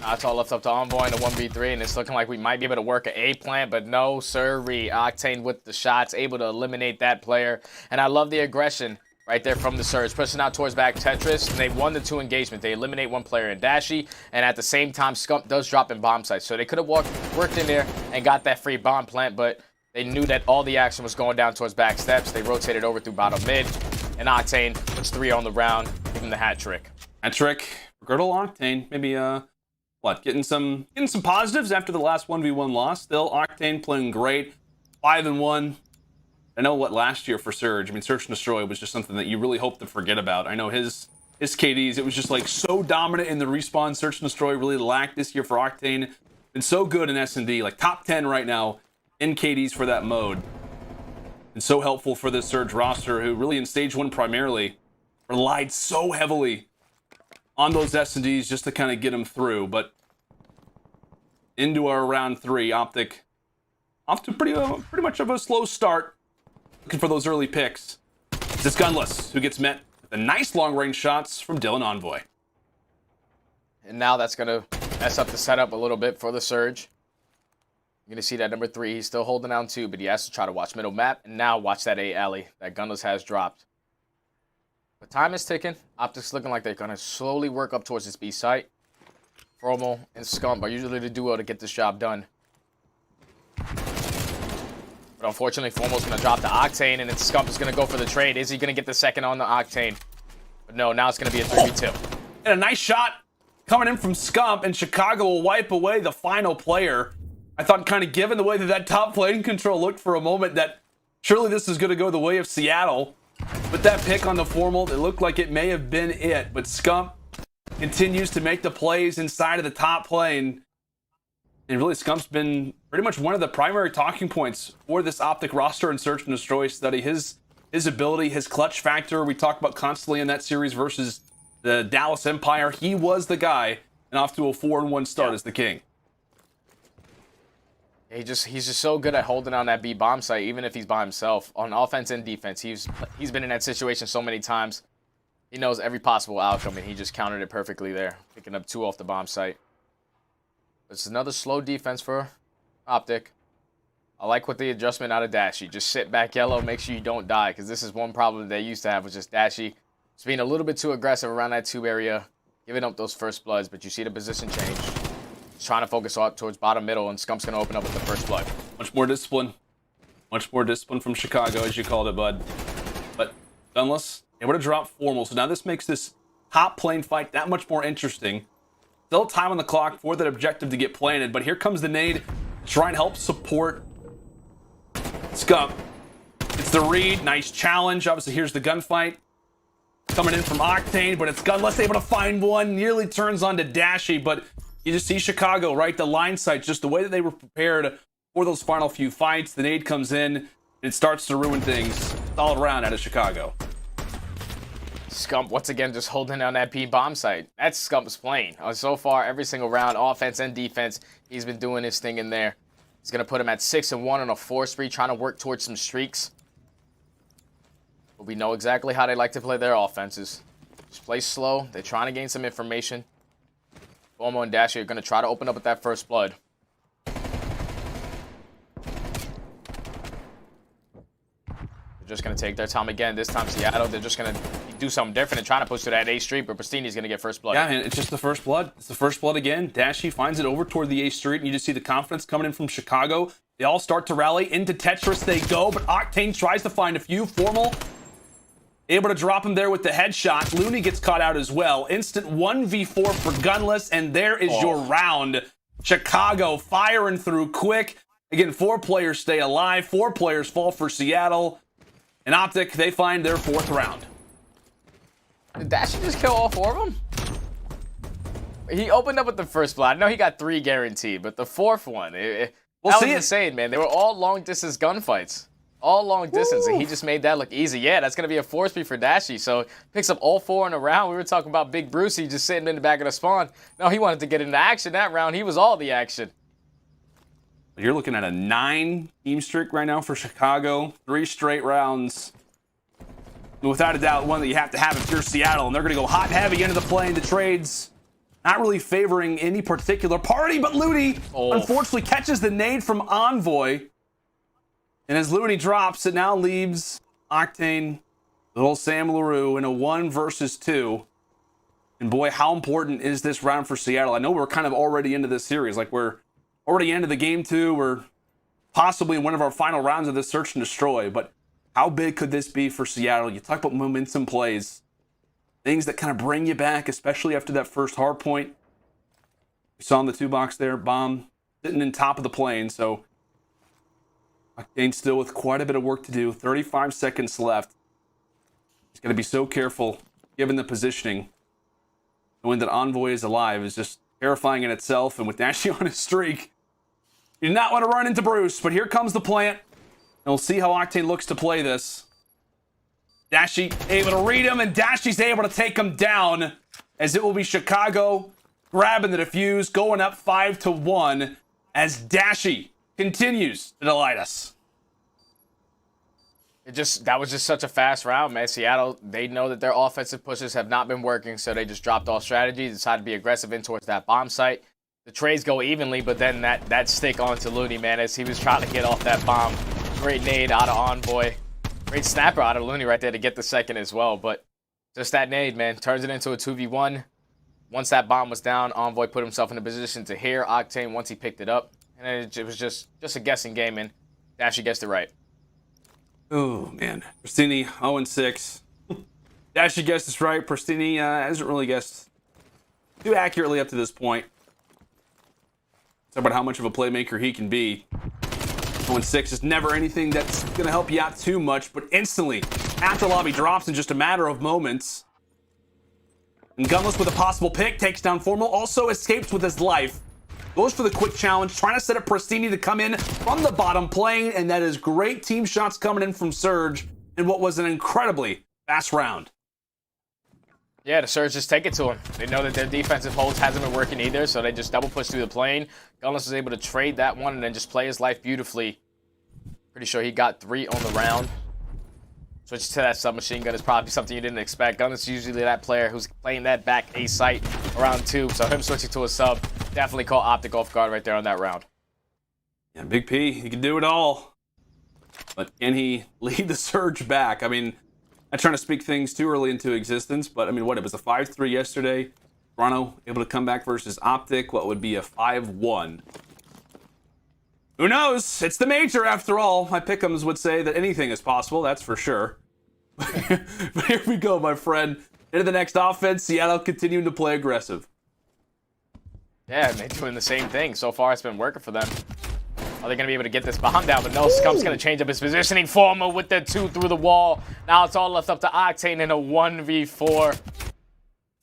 [SPEAKER 6] It's all left up to Envoy in the 1v3, and it's looking like we might be able to work an A plant, but no sirree. Octane with the shots, able to eliminate that player. And I love the aggression right there from the Surge, pushing out towards back Tetris, and they won the 2 engagement. They eliminate 1 player in Dashy, and at the same time, Scump does drop in bomb sites. So they could have worked in there and got that free bomb plant, but they knew that all the action was going down towards back steps. They rotated over through bottom mid, and Octane puts 3 on the round, give him the hat trick.
[SPEAKER 5] Hat trick, good old Octane, maybe getting some positives after the last 1v1 loss. Still, Octane playing great, 5-1. I know last year for Surge, I mean, Search and Destroy was just something that you really hope to forget about. I know his KDs, it was just like so dominant in the respawn. Search and Destroy really lacked this year for Octane. Been so good in S&D, like top 10 right now in KDs for that mode. And so helpful for this Surge roster, who really in stage 1 primarily relied so heavily on those S&Ds just to kind of get them through. But into our round 3, Optic off to pretty much of a slow start. Looking for those early picks. It's Gunless who gets met with the nice long-range shots from Dylan Envoy.
[SPEAKER 6] And now that's going to mess up the setup a little bit for the Surge. You're going to see that number 3. He's still holding down 2, but he has to try to watch middle map. And now watch that A alley that Gunless has dropped. But time is ticking. Optic's looking like they're going to slowly work up towards this B site. Formal and Scump are usually the duo to get this job done. But unfortunately, Formal's going to drop the Octane, and then Scump is going to go for the trade. Is he going to get the second on the Octane? But no, now it's going to be a 3v2.
[SPEAKER 5] And a nice shot coming in from Scump, and Chicago will wipe away the final player. I thought, kind of given the way that top plane control looked for a moment, that surely this is going to go the way of Seattle. With that pick on the formal, it looked like it may have been it, but Scump continues to make the plays inside of the top plane. And really, Scump's been pretty much one of the primary talking points for this Optic roster and search and destroy study. His ability, his clutch factor, we talked about constantly in that series versus the Dallas Empire. He was the guy, and off to a 4-1 start as the king.
[SPEAKER 6] He's just so good at holding on that B bomb site, even if he's by himself on offense and defense. He's been in that situation so many times. He knows every possible outcome, and he just countered it perfectly there, picking up 2 off the bomb site. It's another slow defense for Optic. I like what the adjustment out of Dashy. Just sit back yellow, make sure you don't die, because this is one problem they used to have was just Dashy. Just being a little bit too aggressive around that tube area, giving up those first bloods, but you see the position change. He's trying to focus out towards bottom middle, and Scump's going to open up with the first blood.
[SPEAKER 5] Much more discipline. Much more discipline from Chicago, as you called it, bud. But Gunless, able to drop formal, so now this makes this top plane fight that much more interesting. Still time on the clock for that objective to get planted, but here comes the nade to try and help support Scump. It's the read, nice challenge. Obviously, here's the gunfight coming in from Octane, but it's Gunless able to find one, nearly turns on to Dashy, but you just see Chicago, right? The line sight, just the way that they were prepared for those final few fights. The nade comes in, and it starts to ruin things all around out of Chicago.
[SPEAKER 6] Scump, once again, just holding down that P bomb site. That's Scump's plane. So far, every single round, offense and defense, he's been doing his thing in there. He's going to put him at 6-1 on a 4 spree, trying to work towards some streaks. But we know exactly how they like to play their offenses. Just play slow. They're trying to gain some information. Bomo and Dashy are going to try to open up with that first blood. They're just going to take their time again. This time, Seattle, they're just going to do something different and trying to push to that A street, but Pristini's going to get first blood.
[SPEAKER 5] Yeah, and it's just the first blood. It's the first blood again. Dashy finds it over toward the A street, and you just see the confidence coming in from Chicago. They all start to rally. Into Tetris they go, but Octane tries to find a few. Formal able to drop him there with the headshot. Looney gets caught out as well. Instant 1v4 for Gunless, and there is your round. Chicago firing through quick. Again, 4 players stay alive. 4 players fall for Seattle. And Optic, they find their 4th round.
[SPEAKER 6] Did Dashy just kill all 4 of them? He opened up with the first blood. I know he got 3 guaranteed, but the 4th one, that was insane, man. They were all long-distance gunfights. All long distance, and he just made that look easy. Yeah, that's going to be a 4 speed for Dashy, so picks up all 4 in a round. We were talking about Big Brucey just sitting in the back of the spawn. No, he wanted to get into action that round. He was all the action.
[SPEAKER 5] You're looking at a 9-team streak right now for Chicago. 3 straight rounds. Without a doubt, one that you have to have if you're Seattle, and they're going to go hot and heavy into the plane. The trades not really favoring any particular party, but Looney unfortunately catches the nade from Envoy. And as Looney drops, it now leaves Octane, little Sam LaRue, in a 1 versus 2. And boy, how important is this round for Seattle? I know we're kind of already into this series. Like, we're already into the game 2. We're possibly in one of our final rounds of this search and destroy. But how big could this be for Seattle? You talk about momentum plays. Things that kind of bring you back, especially after that first hard point. We saw in the 2 box there, bomb sitting in top of the plane. So Octane still with quite a bit of work to do. 35 seconds left. He's got to be so careful given the positioning. Knowing that Envoy is alive is just terrifying in itself. And with Dashy on his streak, you do not want to run into Bruce. But here comes the plant. And we'll see how Octane looks to play this. Dashy able to read him, and Dashy's able to take him down. As it will be Chicago grabbing the defuse, going up 5-1. As Dashy continues to delight us.
[SPEAKER 6] That was just such a fast round, man. Seattle, they know that their offensive pushes have not been working, so they just dropped all strategy, decided to be aggressive in towards that bomb site. The trades go evenly, but then that stick onto Looney, man, as he was trying to get off that bomb. Great nade out of Envoy. Great snapper out of Looney right there to get the second as well, but just that nade, man, turns it into a 2v1. Once that bomb was down, Envoy put himself in a position to hear Octane once he picked it up. And it was just a guessing game, and Dashy guessed it right.
[SPEAKER 5] Oh, man. Pristini, 0-6. Dashy guessed this right. Pristini hasn't really guessed too accurately up to this point. Talk about how much of a playmaker he can be. 0-6 is never anything that's going to help you out too much, but instantly, after lobby drops in just a matter of moments. And Gunless with a possible pick, takes down Formal, also escapes with his life. Goes for the quick challenge, trying to set up Pristini to come in from the bottom plane, and that is great team shots coming in from Surge in what was an incredibly fast round.
[SPEAKER 6] Yeah, the Surge just take it to him. They know that their defensive holds hasn't been working either, so they just double push through the plane. Gunless was able to trade that one and then just play his life beautifully. Pretty sure he got 3 on the round. Switch to that submachine gun is probably something you didn't expect. Gunless is usually that player who's playing that back A site around 2, so him switching to a sub definitely caught Optic off guard right there on that round.
[SPEAKER 5] Yeah, Big P, he can do it all. But can he lead the Surge back? I mean, not trying to speak things too early into existence, but I mean, what, it was a 5-3 yesterday. Toronto able to come back versus Optic. What would be a 5-1? Who knows? It's the major after all. My pick'ems would say that anything is possible, that's for sure. But here we go, my friend. Into the next offense, Seattle continuing to play aggressive.
[SPEAKER 6] Yeah, and they're doing the same thing. So far, it's been working for them. Are they going to be able to get this bomb down? But no, Scump's going to change up his positioning. Formal with the 2 through the wall. Now it's all left up to Octane in a 1v4.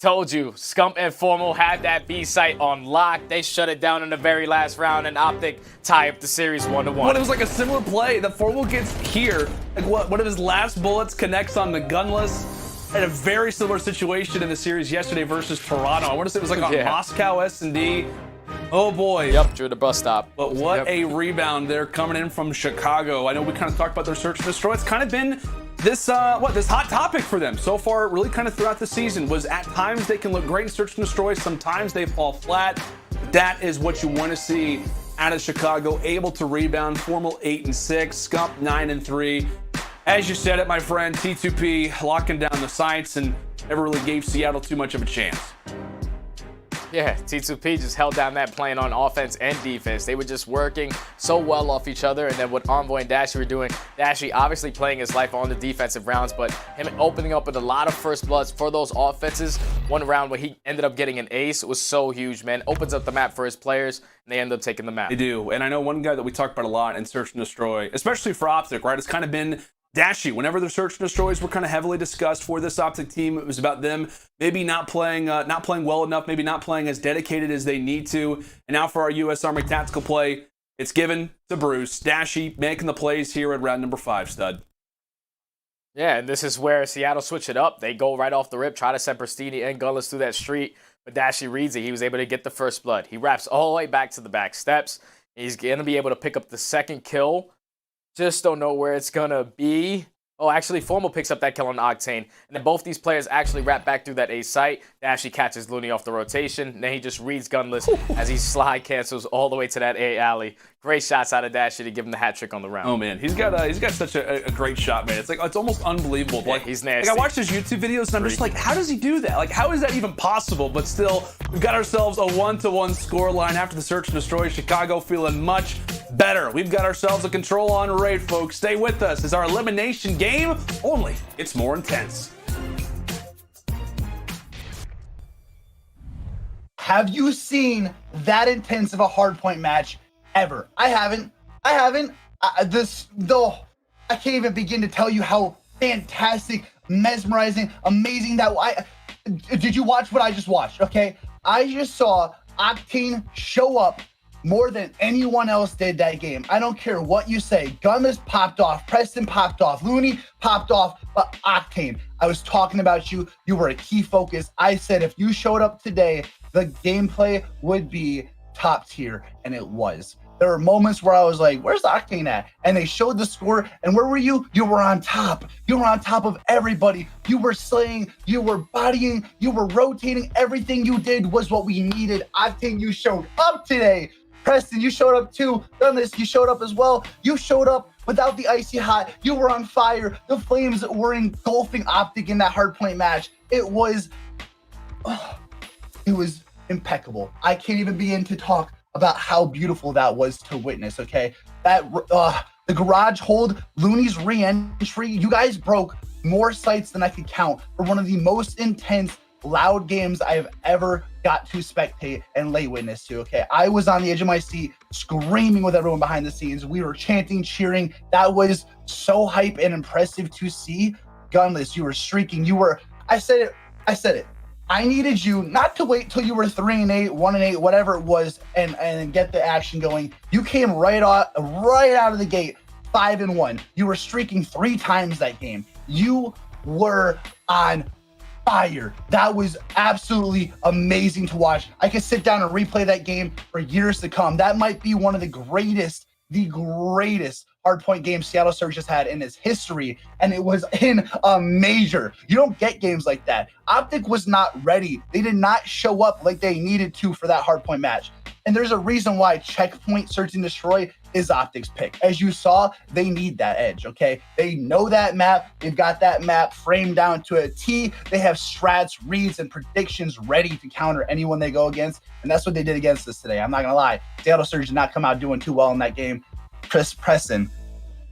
[SPEAKER 6] Told you, Scump and Formal had that B site on lock. They shut it down in the very last round, and Optic tie up the series 1-1.
[SPEAKER 5] Well, it was like a similar play. The Formal gets here. Like one of his last bullets connects on the Gunless. Had a very similar situation in the series yesterday versus Toronto. I want to say it was like on Moscow S&D. Oh boy.
[SPEAKER 6] Yep, drew the bus stop.
[SPEAKER 5] But what a rebound there coming in from Chicago. I know we kind of talked about their search and destroy. It's kind of been this this hot topic for them so far, really kind of throughout the season. Was at times they can look great in search and destroy, sometimes they fall flat. That is what you want to see out of Chicago, able to rebound. Formal 8-6, Scump 9-3. As you said it, my friend, T2P locking down the sights and never really gave Seattle too much of a chance.
[SPEAKER 6] Yeah, T2P just held down that plane on offense and defense. They were just working so well off each other, and then what Envoy and Dashy were doing, Dashy obviously playing his life on the defensive rounds, but him opening up with a lot of first bloods for those offenses. One round where he ended up getting an ace was so huge, man. Opens up the map for his players, and they end up taking the map.
[SPEAKER 5] They do, and I know one guy that we talked about a lot in Search and Destroy, especially for Optic, right? It's kind of been Dashy. Whenever their search and destroys were kind of heavily discussed for this Optic team, it was about them maybe not playing well enough, maybe not playing as dedicated as they need to. And now for our U.S. Army tactical play, it's given to Bruce. Dashy making the plays here at round number 5, stud.
[SPEAKER 6] Yeah, and this is where Seattle switch it up. They go right off the rip, try to send Pristini and Gunless through that street, but Dashy reads it. He was able to get the first blood. He wraps all the way back to the back steps. He's going to be able to pick up the second kill. Just don't know where it's going to be. Oh, actually, Formal picks up that kill on Octane. And then both these players actually wrap back through that A site. Dashy catches Looney off the rotation. And then he just reads Gunless as he slide cancels all the way to that A alley. Great shots out of Dashy to give him the hat trick on the round.
[SPEAKER 5] Oh man, he's got such a great shot, man. It's almost unbelievable.
[SPEAKER 6] Yeah, he's nasty.
[SPEAKER 5] Like I watch his YouTube videos and I'm just like, how does he do that? Like, how is that even possible? But still, we've got ourselves a 1-1 score line after the search and destroy. Chicago feeling much better. We've got ourselves a control on raid, folks. Stay with us as our elimination game only it's more intense.
[SPEAKER 4] Have you seen that intense of a hardpoint match ever? I haven't. I can't even begin to tell you how fantastic, mesmerizing, amazing that. Did you watch what I just watched? Okay, I just saw Octane show up more than anyone else did that game. I don't care what you say. Gunless popped off, Preston popped off, Looney popped off, but Octane, I was talking about you. You were a key focus. I said if you showed up today, the gameplay would be top tier, and it was. There were moments where I was like, where's Octane at? And they showed the score, and where were you? You were on top. You were on top of everybody. You were slaying, you were bodying, you were rotating. Everything you did was what we needed. Octane, you showed up today. Preston, you showed up too. Gunless, you showed up as well. You showed up without the icy hot. You were on fire. The flames were engulfing Optic in that hardpoint match. It was impeccable. I can't even begin to talk about how beautiful that was to witness, okay? That the garage hold, Looney's re-entry, you guys broke more sites than I could count for one of the most intense, loud games I have ever got to spectate and lay witness to, okay? I was on the edge of my seat screaming with everyone behind the scenes. We were chanting, cheering. That was so hype and impressive to see. Gunless, you were streaking. I said it. I needed you not to wait till you were 3-8, 1-8, whatever it was, and get the action going. You came right out of the gate, 5-1. You were streaking 3 times that game. You were on fire. That was absolutely amazing to watch. I could sit down and replay that game for years to come. That might be one of the greatest hardpoint game Seattle Surge has had in its history, and it was in a major. You don't get games like that. Optic was not ready. They did not show up like they needed to for that hardpoint match. And there's a reason why Checkpoint Search and Destroy is Optic's pick. As you saw, they need that edge, okay? They know that map. They've got that map framed down to a T. They have strats, reads, and predictions ready to counter anyone they go against. And that's what they did against us today. I'm not going to lie. Seattle Surge did not come out doing too well in that game. Chris Preston,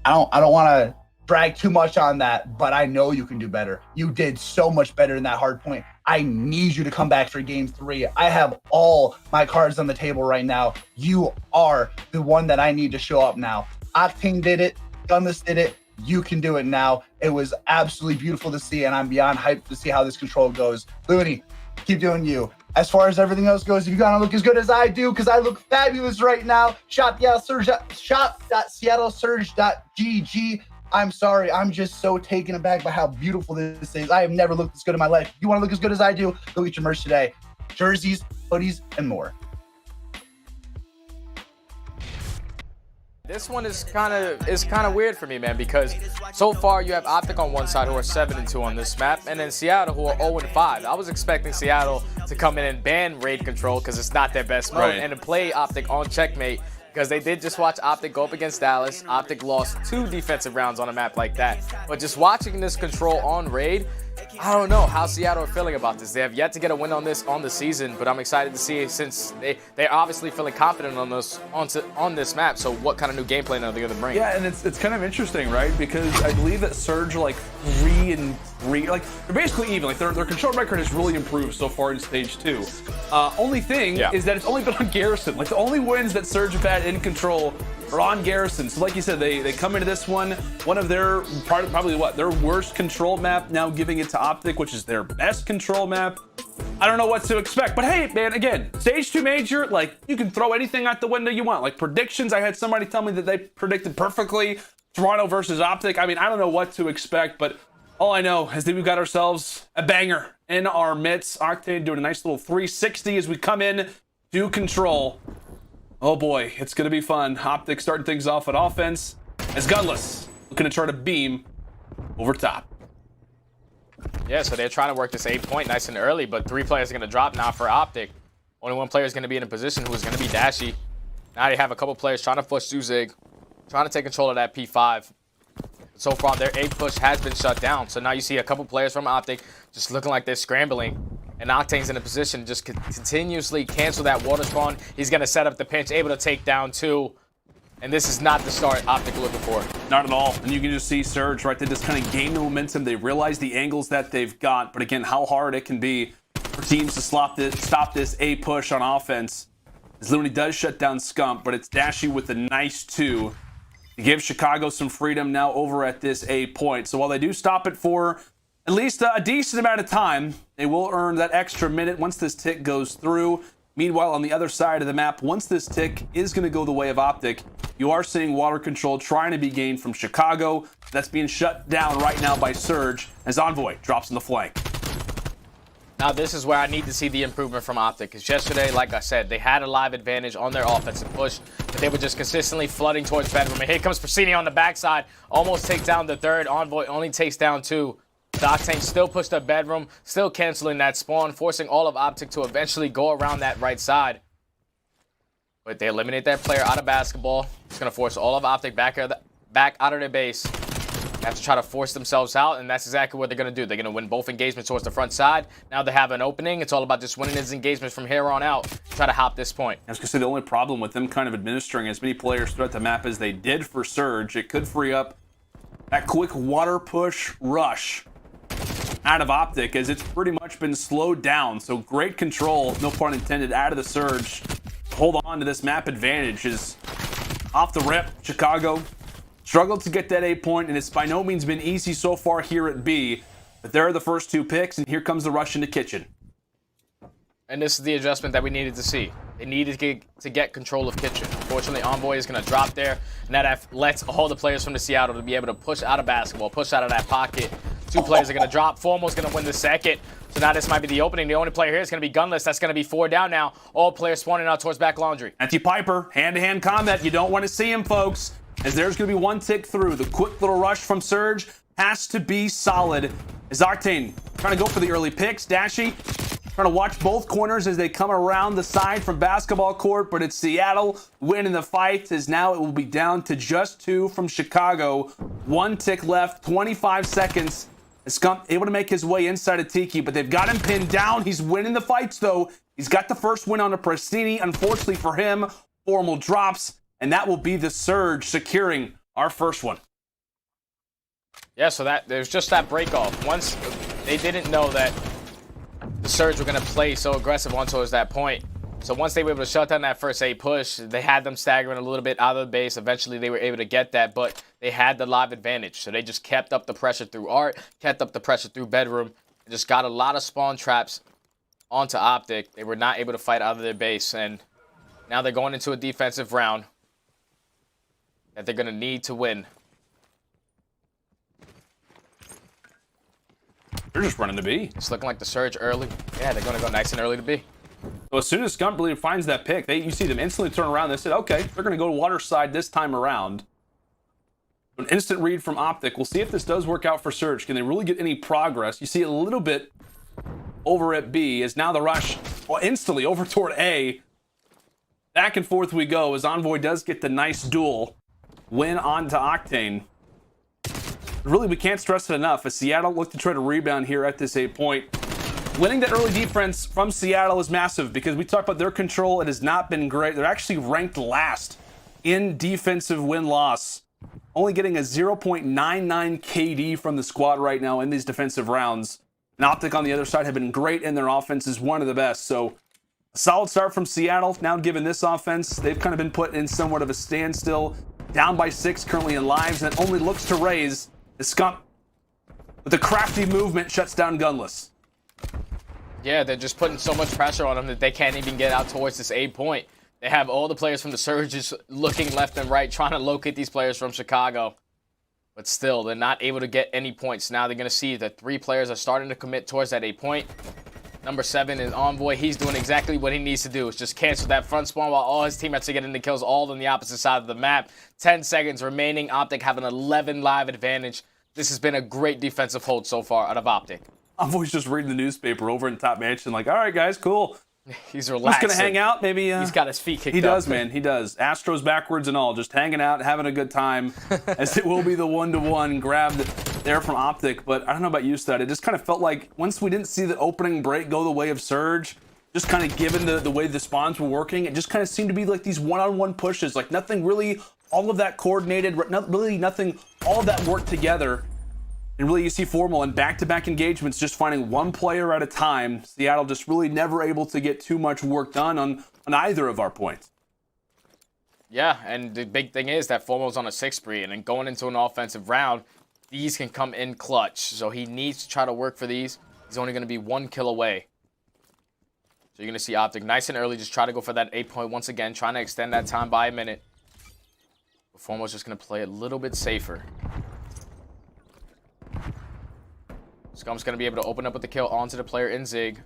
[SPEAKER 4] I don't want to brag too much on that, but I know you can do better. You did so much better in that hard point. I need you to come back for game 3. I have all my cards on the table right now. You are the one that I need to show up now. Octane did it. Gunless did it. You can do it now. It was absolutely beautiful to see, and I'm beyond hyped to see how this control goes. Looney, keep doing you. As far as everything else goes, if you're gonna look as good as I do, because I look fabulous right now, shop.seattlesurge.gg. I'm sorry, I'm just so taken aback by how beautiful this is. I have never looked this good in my life. If you want to look as good as I do, go get your merch today. Jerseys, hoodies, and more.
[SPEAKER 6] This one is kind of weird for me, man, because so far you have Optic on one side who are 7-2 on this map, and then Seattle who are 0-5. I was expecting Seattle to come in and ban raid control because it's not their best mode, and to play Optic on Checkmate because they did just watch Optic go up against Dallas. Optic lost 2 defensive rounds on a map like that. But just watching this control on raid, I don't know how Seattle are feeling about this. They have yet to get a win on this on the season, but I'm excited to see it since they're obviously feeling confident on this map. So what kind of new gameplay are they going to bring?
[SPEAKER 5] Yeah, and it's kind of interesting, right? Because I believe that Surge are like 3-3, like they're basically even. Like their control record has really improved so far in stage 2. Only thing is that it's only been on Garrison. Like the only wins that Surge have had in control are on Garrison. So like you said, they come into this one of their probably their worst control map, now giving it to Optic, which is their best control map. I don't know what to expect, but hey, man, again, stage 2 major, like you can throw anything out the window you want. Like predictions, I had somebody tell me that they predicted perfectly Toronto versus Optic. I mean, I don't know what to expect, but all I know is that we've got ourselves a banger in our midst. Octane doing a nice little 360 as we come in to control. Oh boy, it's going to be fun. Optic starting things off on offense as Gunless looking to try to beam over top.
[SPEAKER 6] Yeah, so they're trying to work this 8-point nice and early, but 3 players are going to drop now for Optic. Only 1 player is going to be in a position who is going to be Dashy. Now they have a couple players trying to push Zuzig, trying to take control of that P5. So far, their 8 push has been shut down. So now you see a couple players from Optic just looking like they're scrambling. And Octane's in a position to just continuously cancel that water spawn. He's going to set up the pinch, able to take down 2. And this is not the start Optic looking for.
[SPEAKER 5] Not at all. And you can just see Surge, right? They just kind of gain the momentum. They realize the angles that they've got. But again, how hard it can be for teams to stop this A push on offense. As Looney does shut down Scump, but it's Dashy with a nice 2 to give Chicago some freedom now over at this A point. So while they do stop it for at least a decent amount of time, they will earn that extra minute once this tick goes through. Meanwhile, on the other side of the map, once this tick is going to go the way of Optic, you are seeing water control trying to be gained from Chicago. That's being shut down right now by Surge as Envoy drops in the flank.
[SPEAKER 6] Now this is where I need to see the improvement from Optic, because yesterday, like I said, they had a live advantage on their offensive push, but they were just consistently flooding towards bedroom. And here comes Persini on the backside, almost takes down the 3rd. Envoy only takes down 2. The Octane still pushed up bedroom, still canceling that spawn, forcing all of Optic to eventually go around that right side. But they eliminate that player out of basketball. It's going to force all of Optic back out of their base. They have to try to force themselves out, and that's exactly what they're going to do. They're going to win both engagements towards the front side. Now they have an opening. It's all about just winning his engagements from here on out. Try to hop this point.
[SPEAKER 5] I was going to say, the only problem with them kind of administering as many players throughout the map as they did for Surge, it could free up that quick water push rush out of Optic, as it's pretty much been slowed down. So great control, no pun intended, out of the Surge. Hold on to this map advantage is off the rip. Chicago struggled to get that A point, and it's by no means been easy so far here at B. But there are the first 2 picks, and here comes the rush into Kitchen.
[SPEAKER 6] And this is the adjustment that we needed to see. They needed to get control of Kitchen. Unfortunately, Envoy is going to drop there, and that lets all the players from the Seattle to be able to push out of basketball, push out of that pocket. 2 players are going to drop. Formal's going to win the second. So now this might be the opening. The only player here is going to be Gunless. That's going to be 4 down now. All players spawning out towards back laundry.
[SPEAKER 5] Anti-Piper, hand-to-hand combat. You don't want to see him, folks, as there's going to be 1 tick through. The quick little rush from Surge has to be solid. As Octane trying to go for the early picks. Dashy trying to watch both corners as they come around the side from basketball court, but it's Seattle winning the fight, as now it will be down to just 2 from Chicago. 1 tick left, 25 seconds. Scump able to make his way inside of Tiki, but they've got him pinned down. He's winning the fights, though. He's got the first win on the Prestini. Unfortunately for him, Formal drops, and that will be the Surge securing our first one.
[SPEAKER 6] Yeah, so there's just that break off. Once they didn't know that the Surge were going to play so aggressive on towards that point. So once they were able to shut down that first A push, they had them staggering a little bit out of the base. Eventually, they were able to get that, but they had the live advantage. So they just kept up the pressure through Art, kept up the pressure through Bedroom, and just got a lot of spawn traps onto Optic. They were not able to fight out of their base, and now they're going into a defensive round that they're going to need to win.
[SPEAKER 5] They're just running to B.
[SPEAKER 6] It's looking like the Surge early. Yeah, they're going to go nice and early to B.
[SPEAKER 5] So as soon as Scump really finds that pick, you see them instantly turn around. They said, okay, they're going to go to water side this time around. An instant read from Optic. We'll see if this does work out for Surge. Can they really get any progress? You see a little bit over at B, as now the rush instantly over toward A. Back and forth we go, as Envoy does get the nice duel win onto Octane. Really, we can't stress it enough, as Seattle look to try to rebound here at this A point. Winning that early defense from Seattle is massive, because we talked about their control. It has not been great. They're actually ranked last in defensive win-loss, only getting a 0.99 KD from the squad right now in these defensive rounds. And Optic on the other side have been great, and their offense is one of the best. So a solid start from Seattle. Now given this offense, they've kind of been put in somewhat of a standstill. Down by 6 currently in lives, and it only looks to raise. The Scump, with a crafty movement, shuts down Gunless.
[SPEAKER 6] Yeah, they're just putting so much pressure on them that they can't even get out towards this A point. They have all the players from the Surge just looking left and right, trying to locate these players from Chicago. But still, they're not able to get any points. Now they're going to see that 3 players are starting to commit towards that A point. Number 7 is Envoy. He's doing exactly what he needs to do. Is just cancel that front spawn while all his teammates are getting the kills all on the opposite side of the map. 10 seconds remaining. Optic have an 11 live advantage. This has been a great defensive hold so far out of Optic.
[SPEAKER 5] Envoy's just reading the newspaper over in Top Mansion like, all right, guys, cool.
[SPEAKER 6] He's relaxing.
[SPEAKER 5] Just going to hang out, maybe.
[SPEAKER 6] He's got his feet kicked up.
[SPEAKER 5] He does, man. He does. Astros backwards and all. Just hanging out, having a good time. As it will be the 1-to-1 grabbed there from Optic. But I don't know about you, Stud. It just kind of felt like once we didn't see the opening break go the way of Surge, just kind of given the way the spawns were working, it just kind of seemed to be like these one-on-one pushes. Like nothing really, all of that coordinated, really nothing, all of that worked together. And really, you see Formal in back-to-back engagements just finding one player at a time. Seattle just really never able to get too much work done on either of our points.
[SPEAKER 6] Yeah, and the big thing is that Formal's on a 6 spree, and then going into an offensive round, these can come in clutch. So he needs to try to work for these. He's only going to be 1 kill away. So you're going to see Optic nice and early, just try to go for that 8 point once again, trying to extend that time by a minute. But Formal's just going to play a little bit safer. Scump's going to be able to open up with the kill onto the player in Zig.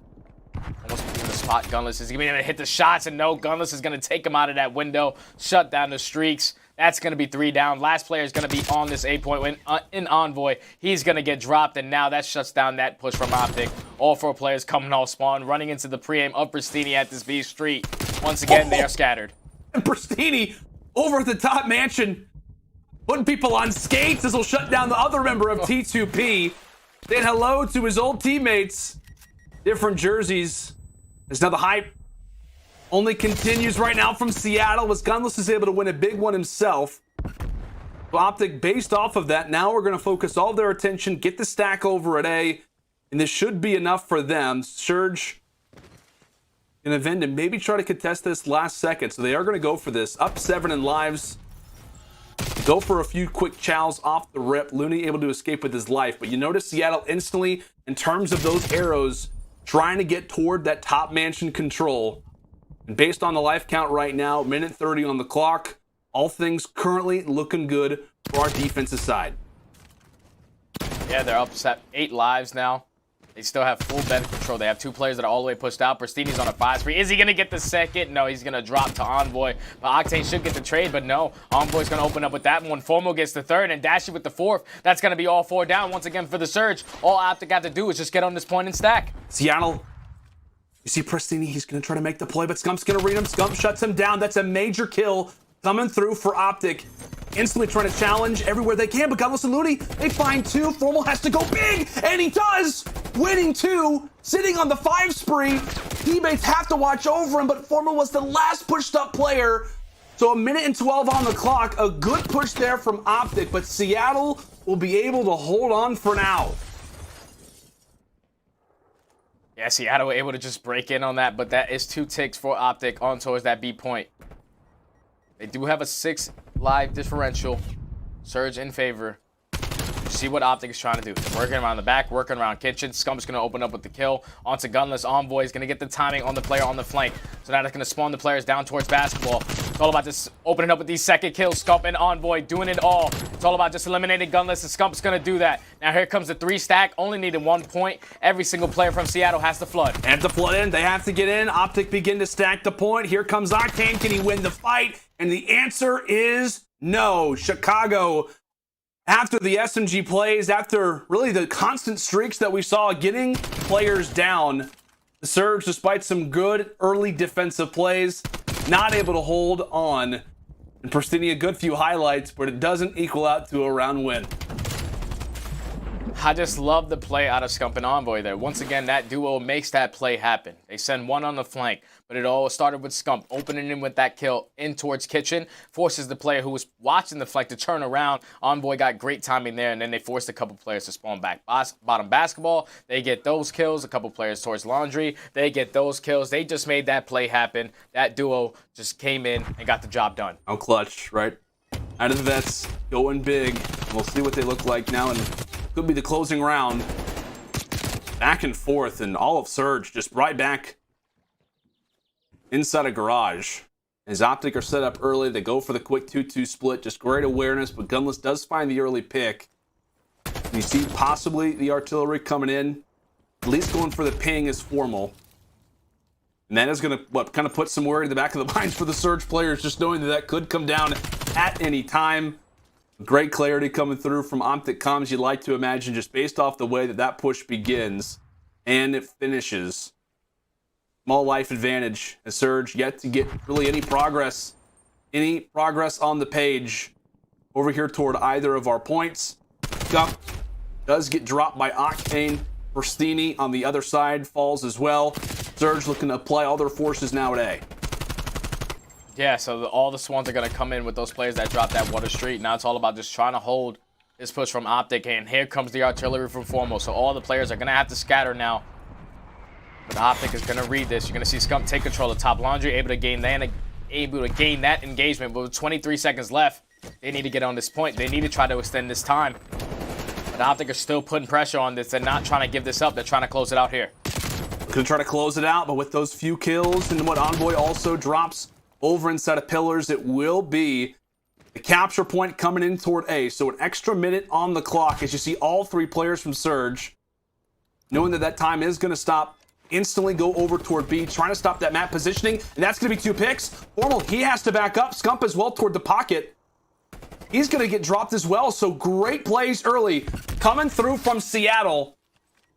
[SPEAKER 6] Almost in the spot. Gunless is going to be able to hit the shots, and no, Gunless is going to take him out of that window, shut down the streaks. That's going to be 3 down. Last player is going to be on this 8 point in Envoy. He's going to get dropped, and now that shuts down that push from Optic. All 4 players coming off spawn, running into the pre-aim of Prestini at this B street. Once again, they are scattered.
[SPEAKER 5] And Prestini over at the Top Mansion, putting people on skates as he'll shut down the other member of T2P. Saying hello to his old teammates. Different jerseys. As now the hype only continues right now from Seattle, as Gunless is able to win a big one himself. Optic, based off of that, now we're going to focus all their attention, get the stack over at A, and this should be enough for them. Surge gonna vend and maybe try to contest this last second. So they are gonna go for this. Up 7 in lives. Go for a few quick chows off the rip. Looney able to escape with his life. But you notice Seattle instantly, in terms of those arrows, trying to get toward that top mansion control. And based on the life count right now, minute 30 on the clock, all things currently looking good for our defensive side.
[SPEAKER 6] Yeah, they're up 8 lives now. They still have full bed control. They have 2 players that are all the way pushed out. Pristini's on a 5 spree. Is he going to get the second? No, he's going to drop to Envoy. But Octane should get the trade, but no. Envoy's going to open up with that one. Formo gets the 3rd and Dashy with the 4th. That's going to be all 4 down once again for the Surge. All Optic got to do is just get on this point and stack.
[SPEAKER 5] Seattle, you see Pristini, he's going to try to make the play, but Scump's going to read him. Scump shuts him down. That's a major kill coming through for Optic. Instantly trying to challenge everywhere they can, but Gunless and Looney, they find 2. Formal has to go big, and he does! Winning 2, sitting on the 5 spree. Teammates have to watch over him, but Formal was the last pushed up player. So a minute and 12 on the clock. A good push there from Optic, but Seattle will be able to hold on for now.
[SPEAKER 6] Yeah, Seattle were able to just break in on that, but that is 2 ticks for Optic on towards that B point. They do have a 6 live differential. Surge in favor. See what Optic is trying to do. Working around the back, working around kitchen. Scump's going to open up with the kill. Onto Gunless. Envoy is going to get the timing on the player on the flank. So now that's going to spawn the players down towards basketball. It's all about just opening up with these second kills. Scump and Envoy doing it all. It's all about just eliminating Gunless, and Scump's going to do that. Now here comes the 3 stack. Only needed 1 point. Every single player from Seattle has to flood.
[SPEAKER 5] And to flood in, they have to get in. Optic begin to stack the point. Here comes Octane. Can he win the fight? And the answer is no. Chicago, after the SMG plays, after really the constant streaks that we saw getting players down, the Surge, despite some good early defensive plays, not able to hold on. And Pristini, a good few highlights, but it doesn't equal out to a round win.
[SPEAKER 6] I just love the play out of Scump and Envoy there. Once again, that duo makes that play happen. They send one on the flank, but it all started with Scump opening in with that kill in towards kitchen, forces the player who was watching the flank to turn around. Envoy got great timing there, and then they forced a couple players to spawn back. Bottom basketball, they get those kills. A couple players towards laundry, they get those kills. They just made that play happen. That duo just came in and got the job done.
[SPEAKER 5] Out clutch, right? Out of the vets, going big. We'll see what they look like now, and could be the closing round. Back and forth, and all of Surge just right back inside a garage. As Optic are set up early, they go for the quick 2-2 split. Just great awareness, but Gunless does find the early pick. You see possibly the artillery coming in. At least going for the ping is Formal. And that is going to, kind of put some worry in the back of the minds for the Surge players, just knowing that that could come down at any time. Great clarity coming through from Optic comms, you'd like to imagine, just based off the way that that push begins and it finishes. Small life advantage as Surge yet to get really any progress on the page over here toward either of our points. Scump does get dropped by Octane. Pristini on the other side falls as well. Surge looking to apply all their forces now at A.
[SPEAKER 6] Yeah, so all the Swans are going to come in with those players that dropped that Water Street. Now it's all about just trying to hold this push from Optic, and here comes the artillery from Formo. So all the players are going to have to scatter now. But Optic is going to read this. You're going to see Scump take control of top laundry, able to gain that engagement. But with 23 seconds left, they need to get on this point. They need to try to extend this time. But Optic are still putting pressure on this. They're not trying to give this up. They're trying to close it out here.
[SPEAKER 5] Gonna try to close it out, but with those few kills and what Envoy also drops over inside of pillars, it will be the capture point coming in toward A. So an extra minute on the clock as you see all 3 players from Surge, knowing that that time is going to stop, instantly go over toward B, trying to stop that map positioning, and that's going to be 2 picks. Formal, he has to back up. Scump as well toward the pocket. He's going to get dropped as well, so great plays early coming through from Seattle.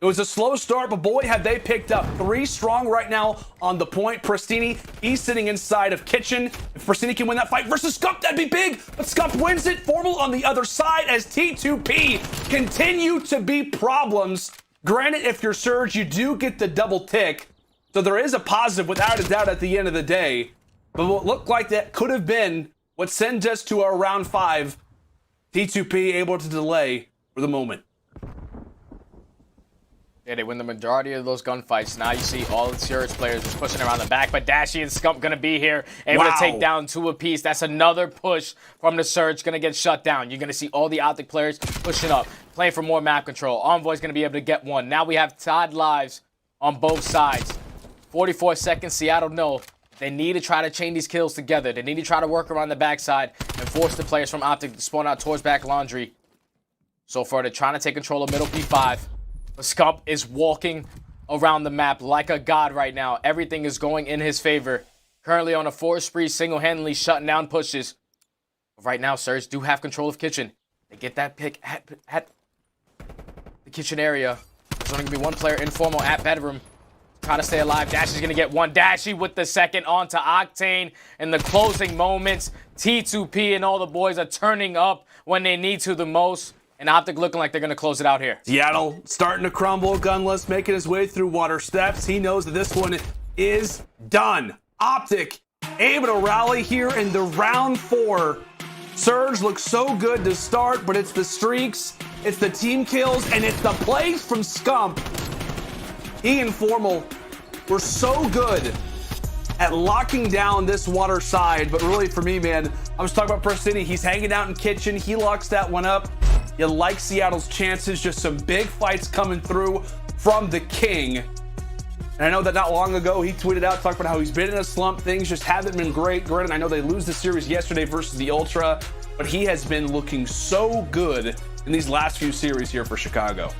[SPEAKER 5] It was a slow start, but boy, have they picked up. 3 strong right now on the point. Pristini, he's sitting inside of kitchen. If Pristini can win that fight versus Scump, that'd be big. But Scump wins it. Formal on the other side as T2P continue to be problems. Granted, if you're Surge, you do get the double tick. So there is a positive without a doubt at the end of the day. But what looked like that could have been what sends us to our round 5. T2P able to delay for the moment.
[SPEAKER 6] Yeah, they win the majority of those gunfights. Now you see all the Surge players just pushing around the back, but Dashy and Scump gonna be here, able to take down 2 apiece. That's another push from the Surge, gonna get shut down. You're gonna see all the Optic players pushing up, playing for more map control. Envoy's gonna be able to get 1. Now we have tied lives on both sides. 44 seconds, Seattle know they need to try to chain these kills together. They need to try to work around the backside and force the players from Optic to spawn out towards back laundry. So far, they're trying to take control of middle P5. But Scump is walking around the map like a god right now. Everything is going in his favor. Currently on a 4 spree, single-handedly shutting down pushes. But right now, Surge do have control of kitchen. They get that pick at the kitchen area. There's only going to be 1 player informal at bedroom. Try to stay alive. Dashy's going to get 1. Dashy with the second onto Octane. In the closing moments, T2P and all the boys are turning up when they need to the most. And Optic looking like they're going to close it out here.
[SPEAKER 5] Seattle starting to crumble. Gunless making his way through water steps. He knows that this one is done. Optic able to rally here in the round 4. Surge looks so good to start, but it's the streaks, it's the team kills, and it's the plays from Scump. He and Formal were so good at locking down this water side, but really for me, man, I was talking about Prestini. He's hanging out in kitchen. He locks that one up. You like Seattle's chances. Just some big fights coming through from the King. And I know that not long ago, he tweeted out, talking about how he's been in a slump. Things just haven't been great. Granted, I know they lose the series yesterday versus the Ultra, but he has been looking so good in these last few series here for Chicago.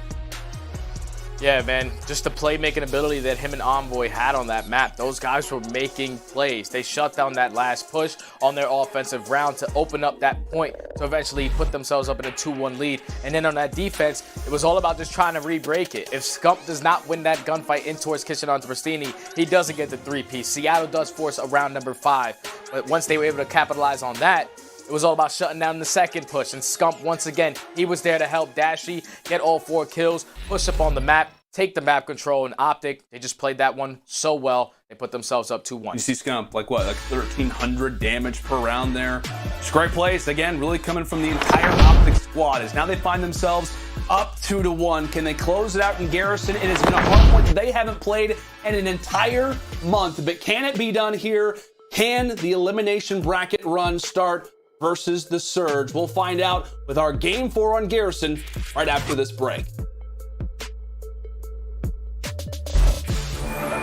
[SPEAKER 6] Yeah, man, just the playmaking ability that him and Envoy had on that map. Those guys were making plays. They shut down that last push on their offensive round to open up that point to eventually put themselves up in a 2-1 lead. And then on that defense, it was all about just trying to re-break it. If Scump does not win that gunfight in towards kitchen onto Prestini, he doesn't get the 3-piece. Seattle does force a round number 5. But once they were able to capitalize on that, it was all about shutting down the second push. And Scump, once again, he was there to help Dashy get all 4 kills, push up on the map, take the map control. And Optic, they just played that one so well. They put themselves up 2-1.
[SPEAKER 5] You see Scump, like what, like 1,300 damage per round there. It's great plays. Again, really coming from the entire Optic squad. As now they find themselves up 2-1. Can they close it out in Garrison? It has been a hardpoint that they haven't played in an entire month. But can it be done here? Can the elimination bracket run start versus the Surge? We'll find out with our Game 4 on Garrison right after this break.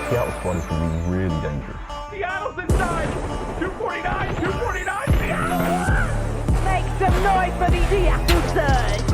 [SPEAKER 1] Seattle squad is going to be really dangerous.
[SPEAKER 2] Seattle's inside. 249, 249, Seattle.
[SPEAKER 11] Make some noise for the Seattle Surge.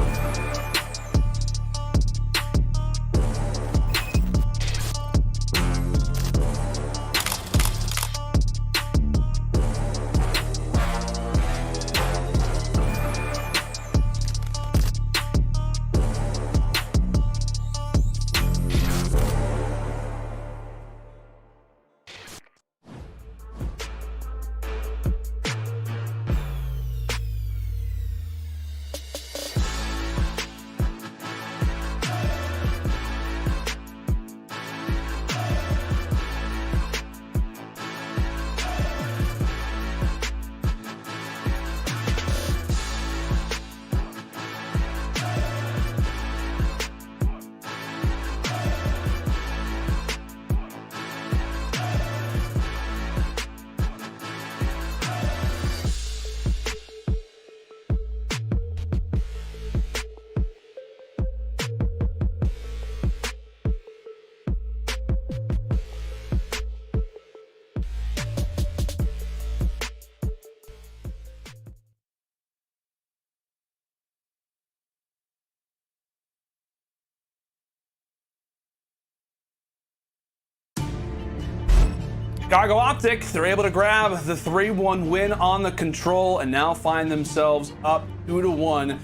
[SPEAKER 5] Chicago Optic, they're able to grab the 3-1 win on the control and now find themselves up 2-1.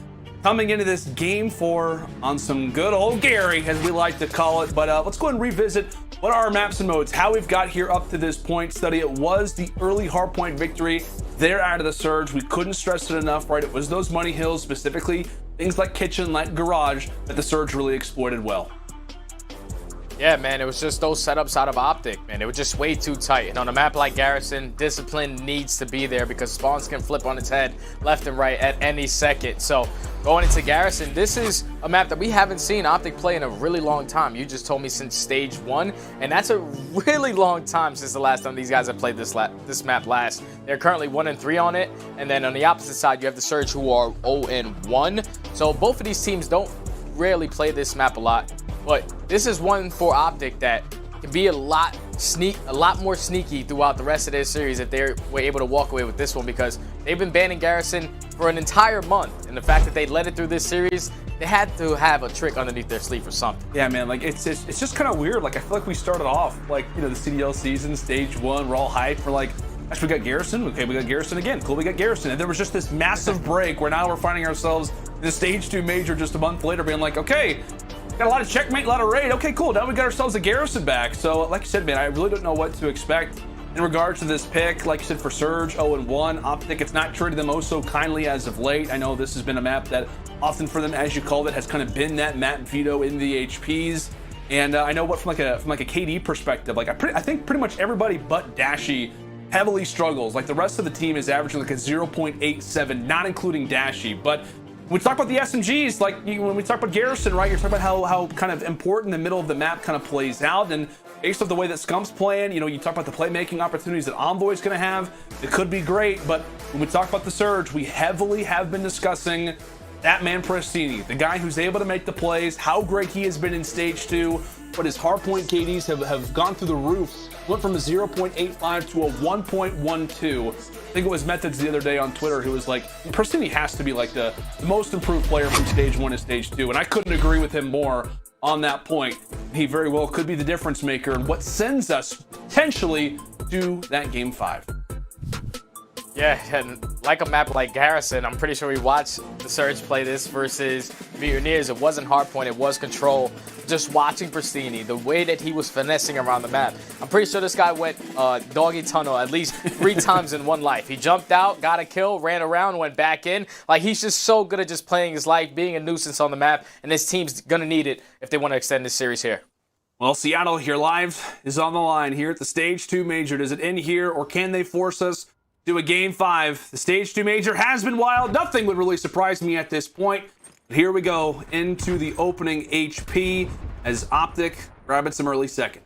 [SPEAKER 5] Coming into this Game 4 on some good old Gary, as we like to call it. But let's go ahead and revisit what are our maps and modes, how we've got here up to this point. Study, it was the early Hardpoint victory. They're out of the Surge. We couldn't stress it enough, right? It was those money hills, specifically things like Kitchen, like Garage, that the Surge really exploited well.
[SPEAKER 6] Yeah, man, it was just those setups out of Optic, man. They were just way too tight. And on a map like Garrison, discipline needs to be there because spawns can flip on its head left and right at any second. So going into Garrison, this is a map that we haven't seen Optic play in a really long time. You just told me since stage 1, and that's a really long time since the last time these guys have played this map last. They're currently 1-3 on it, and then on the opposite side, you have the Surge who are 0-1. So both of these teams don't rarely play this map a lot. But this is one for Optic that can be a lot more sneaky throughout the rest of their series if they were able to walk away with this one, because they've been banning Garrison for an entire month, and the fact that they led it through this series, they had to have a trick underneath their sleeve or something.
[SPEAKER 5] Yeah, man, like it's just kind of weird. Like I feel like we started off like, you know, the CDL season, stage 1, we're all hyped. We're like, gosh, we got Garrison. Okay, we got Garrison again. Cool, we got Garrison. And there was just this massive break where now we're finding ourselves in the stage 2 major just a month later, being like, okay, got a lot of checkmate, a lot of raid. Okay, cool. Now we got ourselves a Garrison back. So, like you said, man, I really don't know what to expect in regards to this pick. Like you said, for Surge, 0-1. Optic, it's not treated them oh so kindly as of late. I know this has been a map that often for them, as you called it, has kind of been that map veto in the HPs. And I know what from like a KD perspective, like I think pretty much everybody but Dashy heavily struggles. Like the rest of the team is averaging like a 0.87, not including Dashy. But when we talk about the SMGs, like when we talk about Garrison, right, you're talking about how kind of important the middle of the map kind of plays out. And based off the way that Scump's playing, you know, you talk about the playmaking opportunities that Envoy's going to have. It could be great, but when we talk about the Surge, we heavily have been discussing that man Prestini, the guy who's able to make the plays, how great he has been in stage 2, but his hardpoint KDs have gone through the roof. Went from a 0.85 to a 1.12. I think it was Methods the other day on Twitter who was like, Prestini has to be like the most improved player from stage 1 to stage 2, and I couldn't agree with him more on that point. He very well could be the difference maker and what sends us potentially to that game 5.
[SPEAKER 6] Yeah, and like a map like Garrison, I'm pretty sure we watched the Surge play this versus Mutineers. It wasn't Hardpoint, it was Control. Just watching Prestini, the way that he was finessing around the map. I'm pretty sure this guy went doggy tunnel at least 3 times in one life. He jumped out, got a kill, ran around, went back in. Like, he's just so good at just playing his life, being a nuisance on the map, and this team's gonna need it if they want to extend this series here.
[SPEAKER 5] Well, Seattle here live is on the line here at the stage 2 major. Does it end here, or can they force us to a game 5? The stage 2 major has been wild. Nothing would really surprise me at this point. But here we go into the opening HP as Optic grabbing some early second.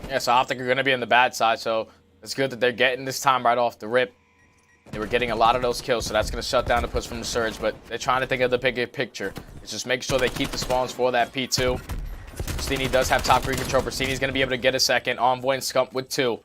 [SPEAKER 6] Yeah, so Optic are going to be on the bad side, so it's good that they're getting this time right off the rip. They were getting a lot of those kills, so that's going to shut down the push from the Surge, but they're trying to think of the bigger picture. It's just making sure they keep the spawns for that P2. Prestini does have top 3 control. Prestini's going to be able to get a second. Envoy and Scump with 2.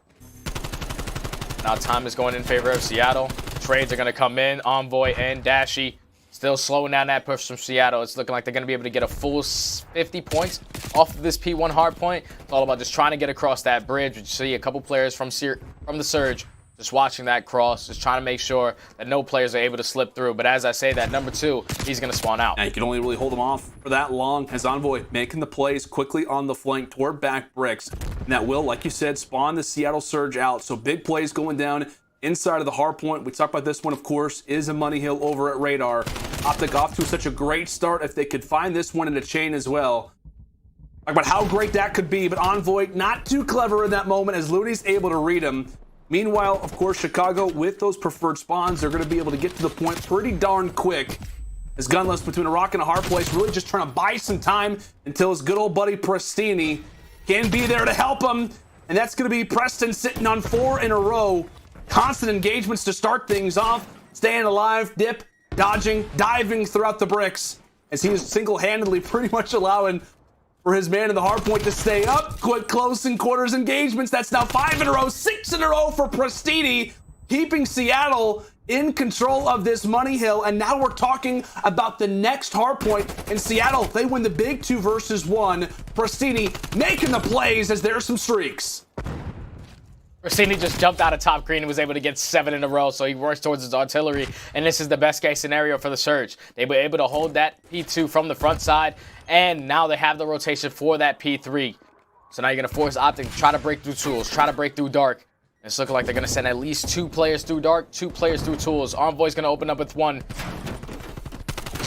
[SPEAKER 6] Now time is going in favor of Seattle. Trades are going to come in. Envoy and Dashy still slowing down that push from Seattle. It's looking like they're going to be able to get a full 50 points off of this P1 hardpoint. It's all about just trying to get across that bridge. You see a couple players from the Surge just watching that cross, just trying to make sure that no players are able to slip through. But as I say, that number 2, he's going to spawn out.
[SPEAKER 5] Now you can only really hold him off for that long as Envoy making the plays quickly on the flank toward back bricks. And that will, like you said, spawn the Seattle Surge out. So big plays going down inside of the hardpoint. We talked about this one, of course, is a money hill over at Radar. Optic off to such a great start. If they could find this one in a chain as well. Talk about how great that could be, but Envoy not too clever in that moment as Looney's able to read him. Meanwhile, of course, Chicago, with those preferred spawns, they're going to be able to get to the point pretty darn quick. As Gunless between a rock and a hard place, really just trying to buy some time until his good old buddy Prestini can be there to help him. And that's going to be Preston sitting on 4 in a row. Constant engagements to start things off. Staying alive, dip, dodging, diving throughout the bricks. As he is single-handedly pretty much allowing for his man in the hardpoint to stay up. Quick close and quarters engagements. That's now 5 in a row, 6 in a row for Prestini, keeping Seattle in control of this money hill. And now we're talking about the next hardpoint in Seattle. They win the big 2 versus 1. Prestini making the plays as there's some streaks.
[SPEAKER 6] Prestini just jumped out of top green and was able to get 7 in a row, so he works towards his artillery, and this is the best case scenario for the Surge. They were able to hold that P2 from the front side, and now they have the rotation for that P3. So now you're going to force Optic to try to break through tools, try to break through dark. It's looking like they're going to send at least 2 players through dark, 2 players through tools. Envoy's going to open up with 1.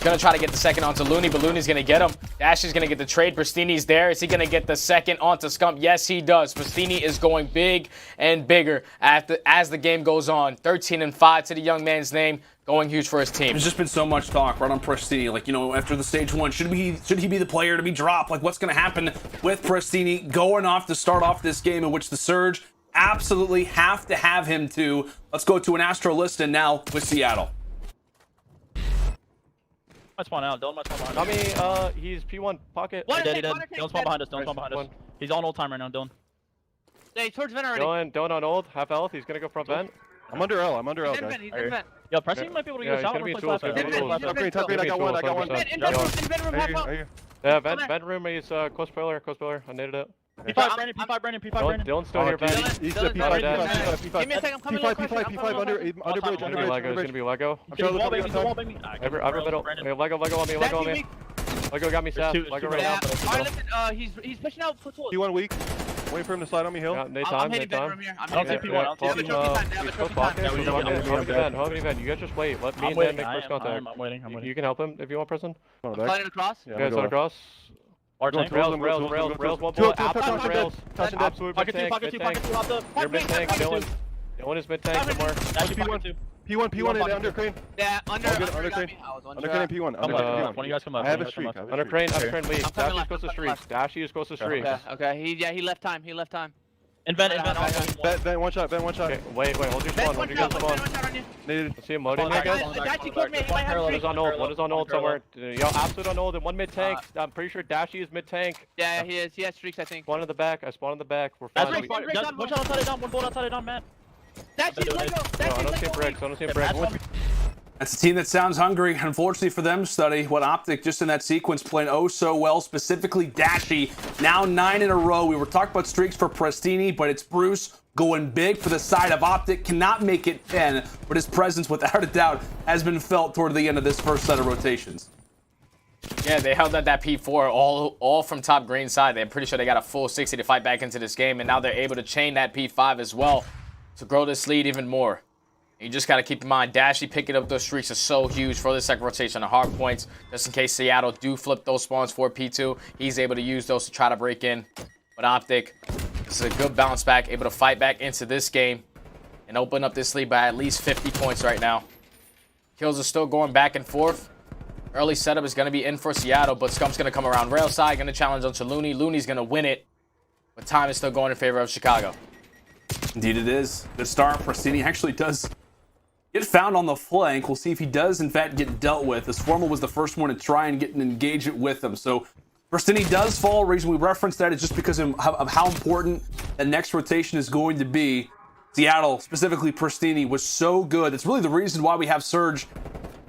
[SPEAKER 6] He's going to try to get the second onto Looney, but Looney's going to get him. Dash is going to get the trade. Pristini's there. Is he going to get the second onto Scump? Yes, he does. Pristini is going big and bigger as the game goes on. 13-5 to the young man's name. Going huge for his team.
[SPEAKER 5] There's just been so much talk right on Pristini. Like, you know, after the stage 1, should he be the player to be dropped? Like, what's going to happen with Pristini going off to start off this game in which the Surge absolutely have to have him too. Let's go to an Astro Liston now with Seattle.
[SPEAKER 9] Might spawn out. Don't spawn behind us.
[SPEAKER 8] I mean, he's P1 pocket.
[SPEAKER 9] He dead. Don't spawn behind us. Don't spawn behind us. He's on old time right now, Dylan.
[SPEAKER 7] Hey, towards vent already.
[SPEAKER 8] Dylan on old, half health. He's gonna go front vent. I'm under L, guys.
[SPEAKER 7] He's in vent.
[SPEAKER 9] Yo, Preston might be able to get a shot.
[SPEAKER 8] Top green, I got one.
[SPEAKER 7] In vent room, half health.
[SPEAKER 8] Yeah, vent room is close pillar. I needed it.
[SPEAKER 9] P5 Brandon.
[SPEAKER 8] Dylan's still here, Ben.
[SPEAKER 7] He's P5. Give me a second, I'm coming
[SPEAKER 8] P5 under bridge. It's gonna be Lego. I'm sure every middle. Lego on me. Lego got me sap. Lego right now.
[SPEAKER 7] He's pushing out foot tools.
[SPEAKER 8] P1 weak. Waiting for him to slide on me, Hill.
[SPEAKER 7] I'm hitting vent room here.
[SPEAKER 9] I don't see P1.
[SPEAKER 8] Home event. You guys just wait. Let me and Dan make first contact.
[SPEAKER 9] I'm waiting.
[SPEAKER 8] You can help him if you want, Preston.
[SPEAKER 7] Sliding across.
[SPEAKER 8] Yeah, slide across. Rails, one bullet, absolute rails. Absolute mid-tank. You're mid-tank, Dylan. Dylan is mid-tank somewhere. P1 and under crane.
[SPEAKER 7] Yeah, under crane.
[SPEAKER 8] Under crane and P1.
[SPEAKER 9] When you guys come up.
[SPEAKER 8] I have a streak. Under crane lead. Dashy goes to streaks. Dashy is close to streaks.
[SPEAKER 7] Okay, he left time.
[SPEAKER 9] In vent.
[SPEAKER 8] Vent, one shot. Okay, wait, hold your spawn. Hold your gun spawn. Let's see him loading there, guys. One is on old somewhere. Yo, absolute on old and one mid tank. I'm pretty sure Dashy is mid tank.
[SPEAKER 7] Yeah, he is. He has streaks, I think.
[SPEAKER 8] Spawn in the back. I spawned in the back. We're
[SPEAKER 9] One
[SPEAKER 8] fine.
[SPEAKER 9] shot outside it down. One bullet outside it down, Matt.
[SPEAKER 7] That's it,
[SPEAKER 8] I don't see bricks.
[SPEAKER 5] That's a team that sounds hungry. Unfortunately for them, Study, what Optic just in that sequence playing oh so well, specifically Dashy. Now 9 in a row. We were talking about streaks for Pristini, but it's Bruce going big for the side of Optic. Cannot make it 10, but his presence, without a doubt, has been felt toward the end of this first set of rotations.
[SPEAKER 6] Yeah, they held at that P4 all from top green side. They're pretty sure they got a full 60 to fight back into this game, and now they're able to chain that P5 as well to grow this lead even more. You just got to keep in mind, Dashy picking up those streaks is so huge for the second rotation of hard points. Just in case Seattle do flip those spawns for P2, he's able to use those to try to break in. But Optic, this is a good bounce back, able to fight back into this game and open up this lead by at least 50 points right now. Kills are still going back and forth. Early setup is going to be in for Seattle, but Scump's going to come around rail side, going to challenge onto Looney. Looney's going to win it, but time is still going in favor of Chicago.
[SPEAKER 5] Indeed it is. Good start. Pristini actually does get found on the flank. We'll see if he does, in fact, get dealt with. As Formal was the first one to try and get an engagement with him. So Pristini does fall. The reason we reference that is just because of how important the next rotation is going to be. Seattle, specifically Pristini, was so good. It's really the reason why we have Surge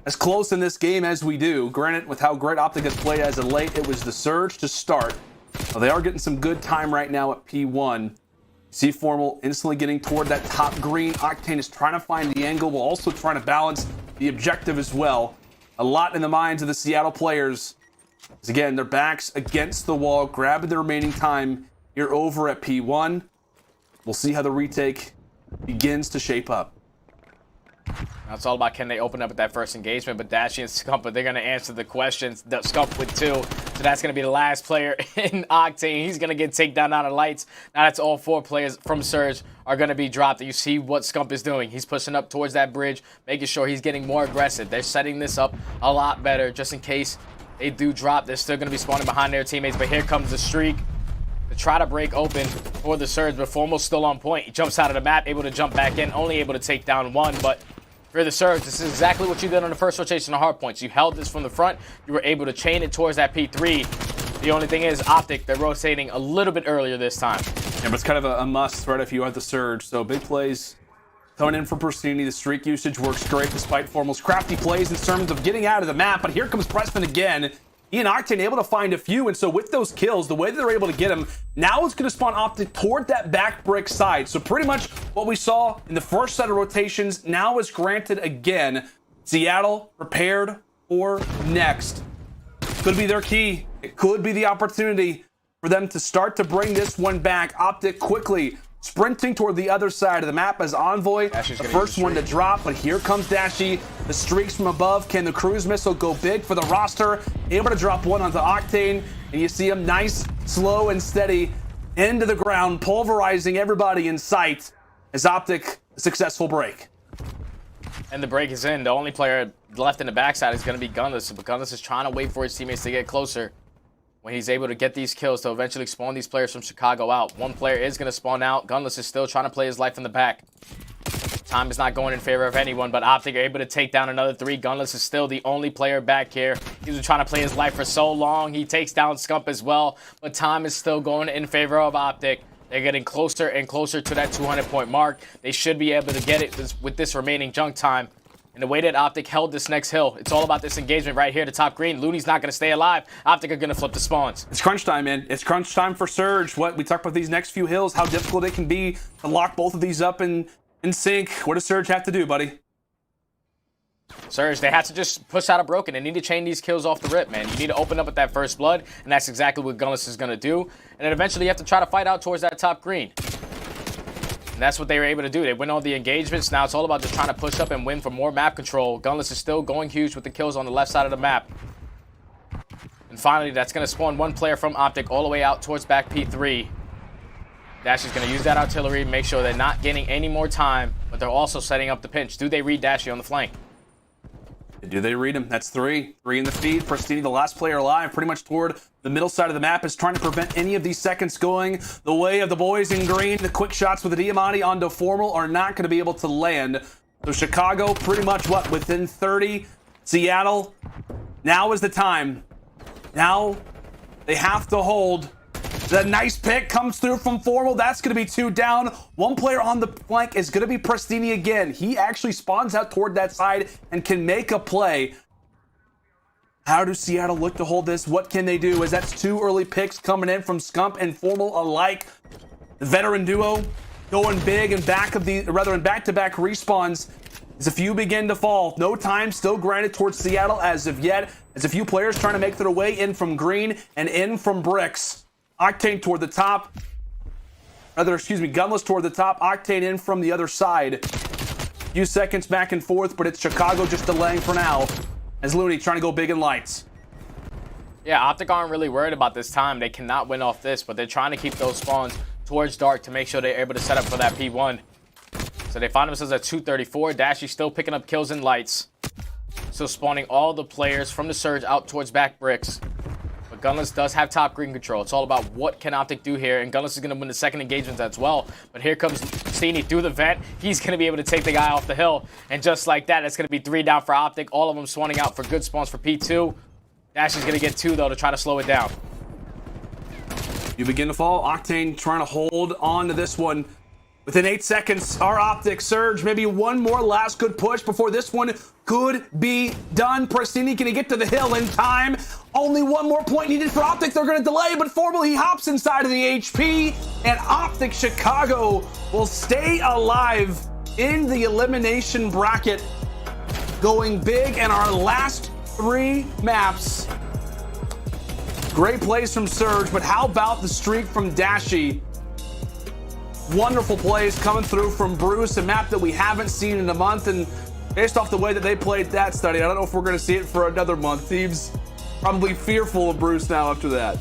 [SPEAKER 5] as close in this game as we do. Granted, with how great Optic has played as of late, it was the Surge to start. Well, they are getting some good time right now at P1. See Formal instantly getting toward that top green. Octane is trying to find the angle while also trying to balance the objective as well. A lot in the minds of the Seattle players. As again, their backs against the wall, grabbing the remaining time here over at P1. We'll see how the retake begins to shape up.
[SPEAKER 6] Now it's all about can they open up at that first engagement, but Dashy and Scump, they're going to answer the questions. The Scump with 2, so that's going to be the last player in Octane. He's going to get takedown out of lights. Now that's all 4 players from Surge are going to be dropped. You see what Scump is doing. He's pushing up towards that bridge, making sure he's getting more aggressive. They're setting this up a lot better just in case they do drop. They're still going to be spawning behind their teammates, but here comes the streak to try to break open for the Surge, but Formal's still on point. He jumps out of the map, able to jump back in, only able to take down 1, but for the Surge, this is exactly what you did on the first rotation of hardpoints. You held this from the front. You were able to chain it towards that P3. The only thing is, Optic, they're rotating a little bit earlier this time.
[SPEAKER 5] Yeah, but it's kind of a must, right, if you are the Surge. So big plays coming in for Pristini. The streak usage works great despite Formal's crafty plays in terms of getting out of the map. But here comes Pressman again. He and Octane able to find a few, and so with those kills, the way that they're able to get him, now it's going to spawn Optic toward that back brick side. So pretty much what we saw in the first set of rotations now is granted again. Seattle prepared for next. Could be their key. It could be the opportunity for them to start to bring this one back. Optic quickly sprinting toward the other side of the map as Envoy, the first one to drop, but here comes Dashy. The streaks from above. Can the cruise missile go big for the roster? Able to drop one onto Octane, and you see him nice, slow, and steady into the ground, pulverizing everybody in sight as Optic, a successful break.
[SPEAKER 6] And the break is in. The only player left in the backside is going to be Gunless, but Gunless is trying to wait for his teammates to get closer. When he's able to get these kills to eventually spawn these players from Chicago out. One player is going to spawn out. Gunless is still trying to play his life in the back. Time is not going in favor of anyone, but Optic are able to take down another 3. Gunless is still the only player back here. He's been trying to play his life for so long. He takes down Scump as well, but time is still going in favor of Optic. They're getting closer and closer to that 200-point mark. They should be able to get it with this remaining junk time. And the way that Optic held this next hill, it's all about this engagement right here to top green. Looney's not going to stay alive. Optic are going to flip the spawns.
[SPEAKER 5] It's crunch time, man. It's crunch time for Surge. What we talked about these next few hills, how difficult it can be to lock both of these up in sync. What does Surge have to do, buddy?
[SPEAKER 6] Surge, they have to just push out a broken. They need to chain these kills off the rip, man. You need to open up with that first blood, and that's exactly what Gunless is going to do. And then eventually you have to try to fight out towards that top green. And that's what they were able to do. They win all the engagements. Now it's all about just trying to push up and win for more map control. Gunless is still going huge with the kills on the left side of the map. And finally, that's going to spawn one player from Optic all the way out towards back P3. Dash is going to use that artillery, make sure they're not gaining any more time, but they're also setting up the pinch. Do they read Dashy on the flank?
[SPEAKER 5] Do they read him? That's 3. 3 in the feed. Prestini, the last player alive, pretty much toward the middle side of the map, is trying to prevent any of these seconds going the way of the boys in green. The quick shots with the Diamante onto Formal are not going to be able to land. So Chicago, pretty much, within 30. Seattle, now is the time. Now they have to hold. The nice pick comes through from Formal. That's going to be 2 down. One player on the flank is going to be Prestini again. He actually spawns out toward that side and can make a play. How does Seattle look to hold this? What can they do? As that's 2 early picks coming in from Scump and Formal alike. The veteran duo going big and in back-to-back respawns. As a few begin to fall. No time still granted towards Seattle as of yet. As a few players trying to make their way in from green and in from bricks. Octane toward the top. Gunless toward the top. Octane in from the other side. Few seconds back and forth, but it's Chicago just delaying for now. As Looney trying to go big in lights.
[SPEAKER 6] Yeah, Optic aren't really worried about this time. They cannot win off this, but they're trying to keep those spawns towards dark to make sure they're able to set up for that P1. So they find themselves at 234. Dashy still picking up kills in lights. Still spawning all the players from the Surge out towards back bricks. But Gunless does have top green control. It's all about what can Optic do here, and Gunless is going to win the second engagement as well. But here comes Steeney through the vent. He's going to be able to take the guy off the hill, and just like that, it's going to be 3 down for Optic. All of them spawning out for good spawns for P2. Dash is going to get 2, though, to try to slow it down.
[SPEAKER 5] You begin to fall. Octane trying to hold on to this one. Within 8 seconds, our Optic Surge. Maybe one more last good push before this one could be done. Prestini, can he get to the hill in time? Only one more point needed for Optic. They're going to delay, but Formal, he hops inside of the HP. And Optic Chicago will stay alive in the elimination bracket. Going big in our last 3 maps. Great plays from Surge, but how about the streak from Dashy? Wonderful plays coming through from Bruce, a map that we haven't seen in a month, and based off the way that they played that study, I don't know if we're going to see it for another month. Thieves probably fearful of Bruce now after that.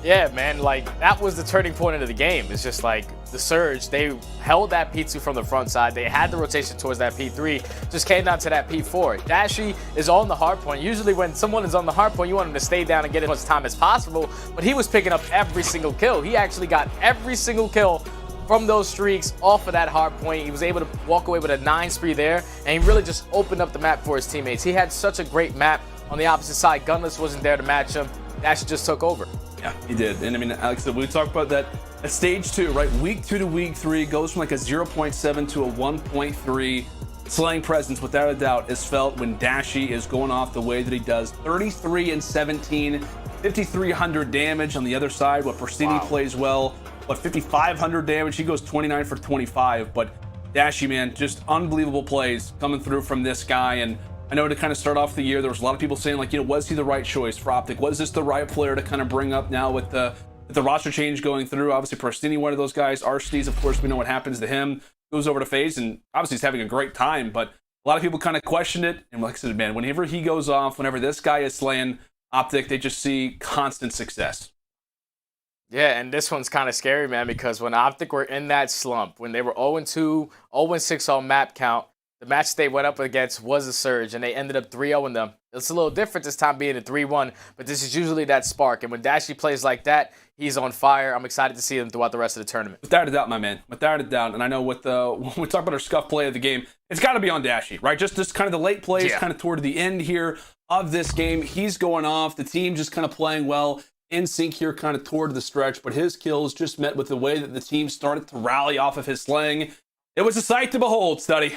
[SPEAKER 6] Yeah, man, like, that was the turning point of the game. It's just like the Surge, they held that P2 from the front side. They had the rotation towards that P3, just came down to that P4. Dashy is on the hard point. Usually when someone is on the hard point, you want him to stay down and get as much time as possible, but he was picking up every single kill. He actually got every single kill from those streaks off of that hard point. He was able to walk away with a 9 spree there, and he really just opened up the map for his teammates. He had such a great map on the opposite side. Gunless wasn't there to match him. Dashy just took over.
[SPEAKER 5] Yeah, he did. And I mean, Alex, we talked about that at stage 2, right? Week 2 to week 3 goes from like a 0.7 to a 1.3. Slaying presence, without a doubt, is felt when Dashy is going off the way that he does. 33 and 17, 5,300 damage on the other side. What Prestini plays well. What, 5,500 damage? He goes 29 for 25. But Dashy, man, just unbelievable plays coming through from this guy. And I know to kind of start off the year, there was a lot of people saying, like, you know, was he the right choice for Optic? Was this the right player to kind of bring up now with the the roster change going through. Obviously, Pristini, one of those guys. Arstides, of course, we know what happens to him. Goes over to FaZe, and obviously he's having a great time, but a lot of people kind of question it. And like I said, man, whenever he goes off, whenever this guy is slaying Optic, they just see constant success.
[SPEAKER 6] Yeah, and this one's kind of scary, man, because when Optic were in that slump, when they were 0-2, 0-6 on map count, the match they went up against was a Surge, and they ended up 3-0 them. It's a little different this time being a 3-1, but this is usually that spark. And when Dashy plays like that, he's on fire. I'm excited to see him throughout the rest of the tournament.
[SPEAKER 5] Without a doubt, my man. Without a doubt. And I know when we talk about our scuff play of the game, it's got to be on Dashy, right? Just kind of the late plays, kind of toward the end here of this game. He's going off. The team just kind of playing well in sync here kind of toward the stretch. But his kills just met with the way that the team started to rally off of his slaying. It was a sight to behold, Studdy.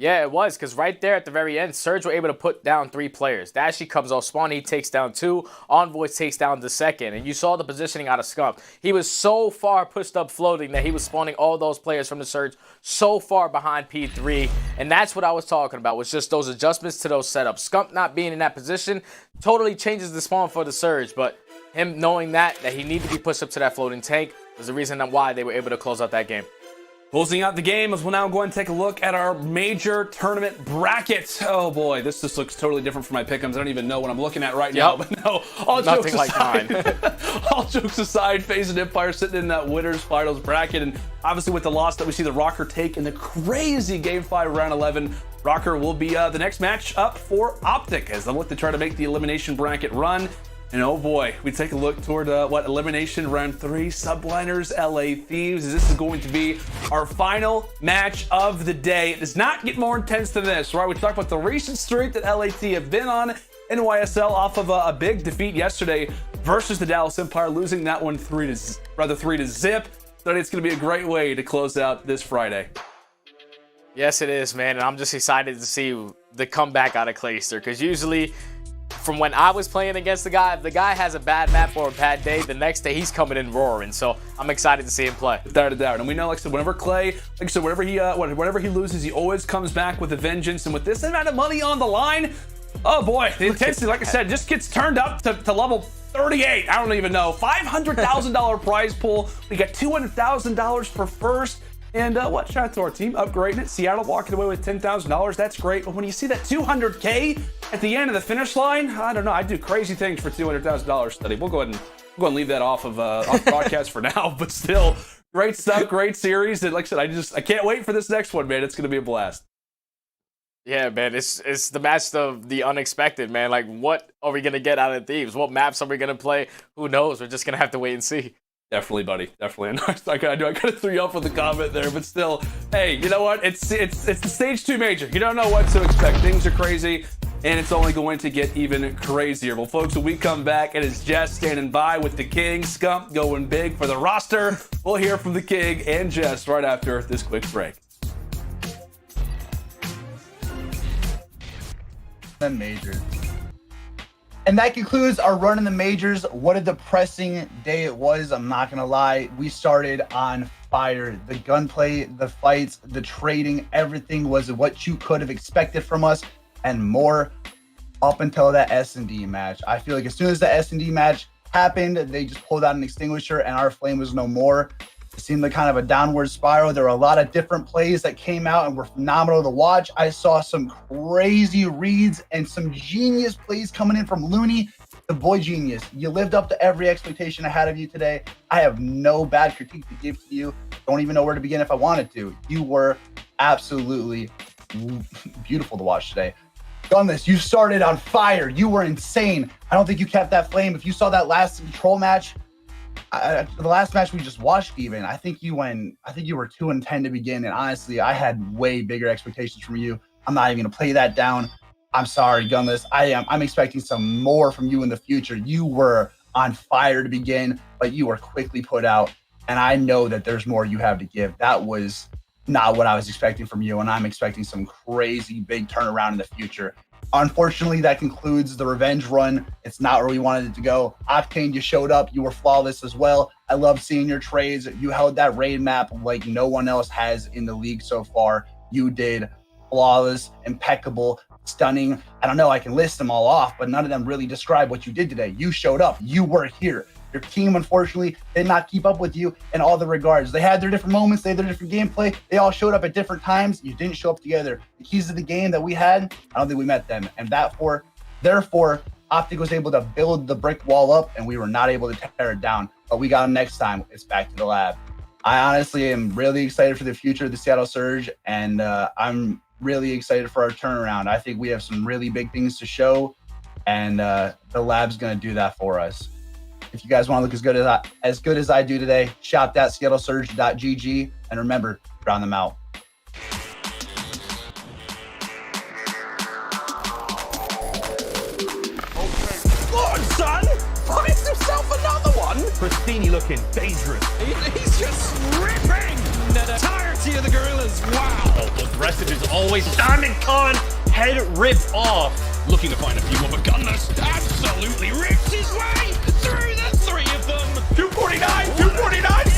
[SPEAKER 6] Yeah, it was, because right there at the very end, Surge were able to put down 3 players. Dashy comes off spawn, he takes down 2. Envoy takes down the second. And you saw the positioning out of Scump. He was so far pushed up floating that he was spawning all those players from the Surge so far behind P3. And that's what I was talking about, was just those adjustments to those setups. Scump not being in that position totally changes the spawn for the Surge. But him knowing that he needed to be pushed up to that floating tank was the reason why they were able to close out that game.
[SPEAKER 5] Closing out the game, as we'll now go and take a look at our major tournament bracket. Oh boy, this just looks totally different from my pick'ems. I don't even know what I'm looking at right now. But no, all jokes aside, all jokes aside, FaZe and Empire sitting in that winners finals bracket, and obviously with the loss that we see the Rocker take in the crazy Game 5 Round 11, Rocker will be the next match up for Optic as they look to try to make the elimination bracket run. And oh boy, we take a look toward elimination round 3, Subliners, LA Thieves. This is going to be our final match of the day. It does not get more intense than this, right? We talked about the recent streak that LAT have been on in YSL off of a big defeat yesterday versus the Dallas Empire, losing that one 3 to zip. So it's going to be a great way to close out this Friday.
[SPEAKER 6] Yes, it is, man. And I'm just excited to see the comeback out of Clayster, because usually, from when I was playing against the guy, if the guy has a bad map or a bad day, the next day he's coming in roaring. So I'm excited to see him play.
[SPEAKER 5] Without a doubt. And we know, like I said, whenever Clay, like I said, whenever he loses, he always comes back with a vengeance. And with this amount of money on the line, oh boy, the intensity, like I said, just gets turned up to level 38. I don't even know. $500,000 prize pool. We got $200,000 for first. And shout out to our team upgrading it. Seattle walking away with $10,000. That's great. But when you see that $200K at the end of the finish line, I don't know. I'd do crazy things for $200,000 study. We'll go ahead and leave that off broadcast for now. But still, great stuff, great series. And like I said, I can't wait for this next one, man. It's going to be a blast.
[SPEAKER 6] Yeah, man, it's the match of the unexpected, man. Like, what are we going to get out of Thieves? What maps are we going to play? Who knows? We're just going to have to wait and see.
[SPEAKER 5] Definitely, buddy. Definitely. I kind of threw you off with the comment there, but still, hey, you know what? It's the stage 2 major. You don't know what to expect. Things are crazy, and it's only going to get even crazier. Well, folks, when we come back, it is Jess standing by with the King. Scump going big for the roster. We'll hear from the King and Jess right after this quick break.
[SPEAKER 4] The majors. And that concludes our run in the majors. What a depressing day it was. I'm not going to lie. We started on fire. The gunplay, the fights, the trading, everything was what you could have expected from us and more up until that S&D match. I feel like as soon as the S&D match happened, they just pulled out an extinguisher and our flame was no more. It seemed like kind of a downward spiral. There were a lot of different plays that came out and were phenomenal to watch. I saw some crazy reads and some genius plays coming in from Looney. The boy genius. You lived up to every expectation I had of you today. I have no bad critique to give to you. Don't even know where to begin if I wanted to. You were absolutely beautiful to watch today. Gunless, you started on fire. You were insane. I don't think you kept that flame. If you saw that last control match, the last match we just watched, even I think you were 2-10 to begin, and honestly I had way bigger expectations from you. I'm not even gonna play that down. I'm sorry, Gunless. I'm expecting some more from you in the future. You were on fire to begin, but you were quickly put out, and I know that there's more you have to give. That was not what I was expecting from you, and I'm expecting some crazy big turnaround in the future. Unfortunately, that concludes the revenge run. It's not where we wanted it to go. Octane, you showed up. You were flawless as well. I love seeing your trades. You held that raid map like no one else has in the league so far. You did flawless, impeccable, stunning. I don't know, I can list them all off, but none of them really describe what you did today. You showed up. You were here. Your team, unfortunately, did not keep up with you in all the regards. They had their different moments, they had their different gameplay. They all showed up at different times. You didn't show up together. The keys to the game that we had, I don't think we met them. And therefore, Optic was able to build the brick wall up, and we were not able to tear it down. But we got them next time. It's back to the lab. I honestly am really excited for the future of the Seattle Surge, and I'm really excited for our turnaround. I think we have some really big things to show, and the lab's going to do that for us. If you guys want to look as good as I do today, shop.seattlesurge.gg, and remember, drown them out.
[SPEAKER 2] Lord, son! Finds himself another one!
[SPEAKER 3] Pristini looking dangerous.
[SPEAKER 2] He's just ripping! Entirety of the gorillas, wow!
[SPEAKER 3] Aggressive is always Diamond Con, head ripped off.
[SPEAKER 2] Looking to find a few more, but Gunless absolutely rips his way through the three of them!
[SPEAKER 3] 249, 249.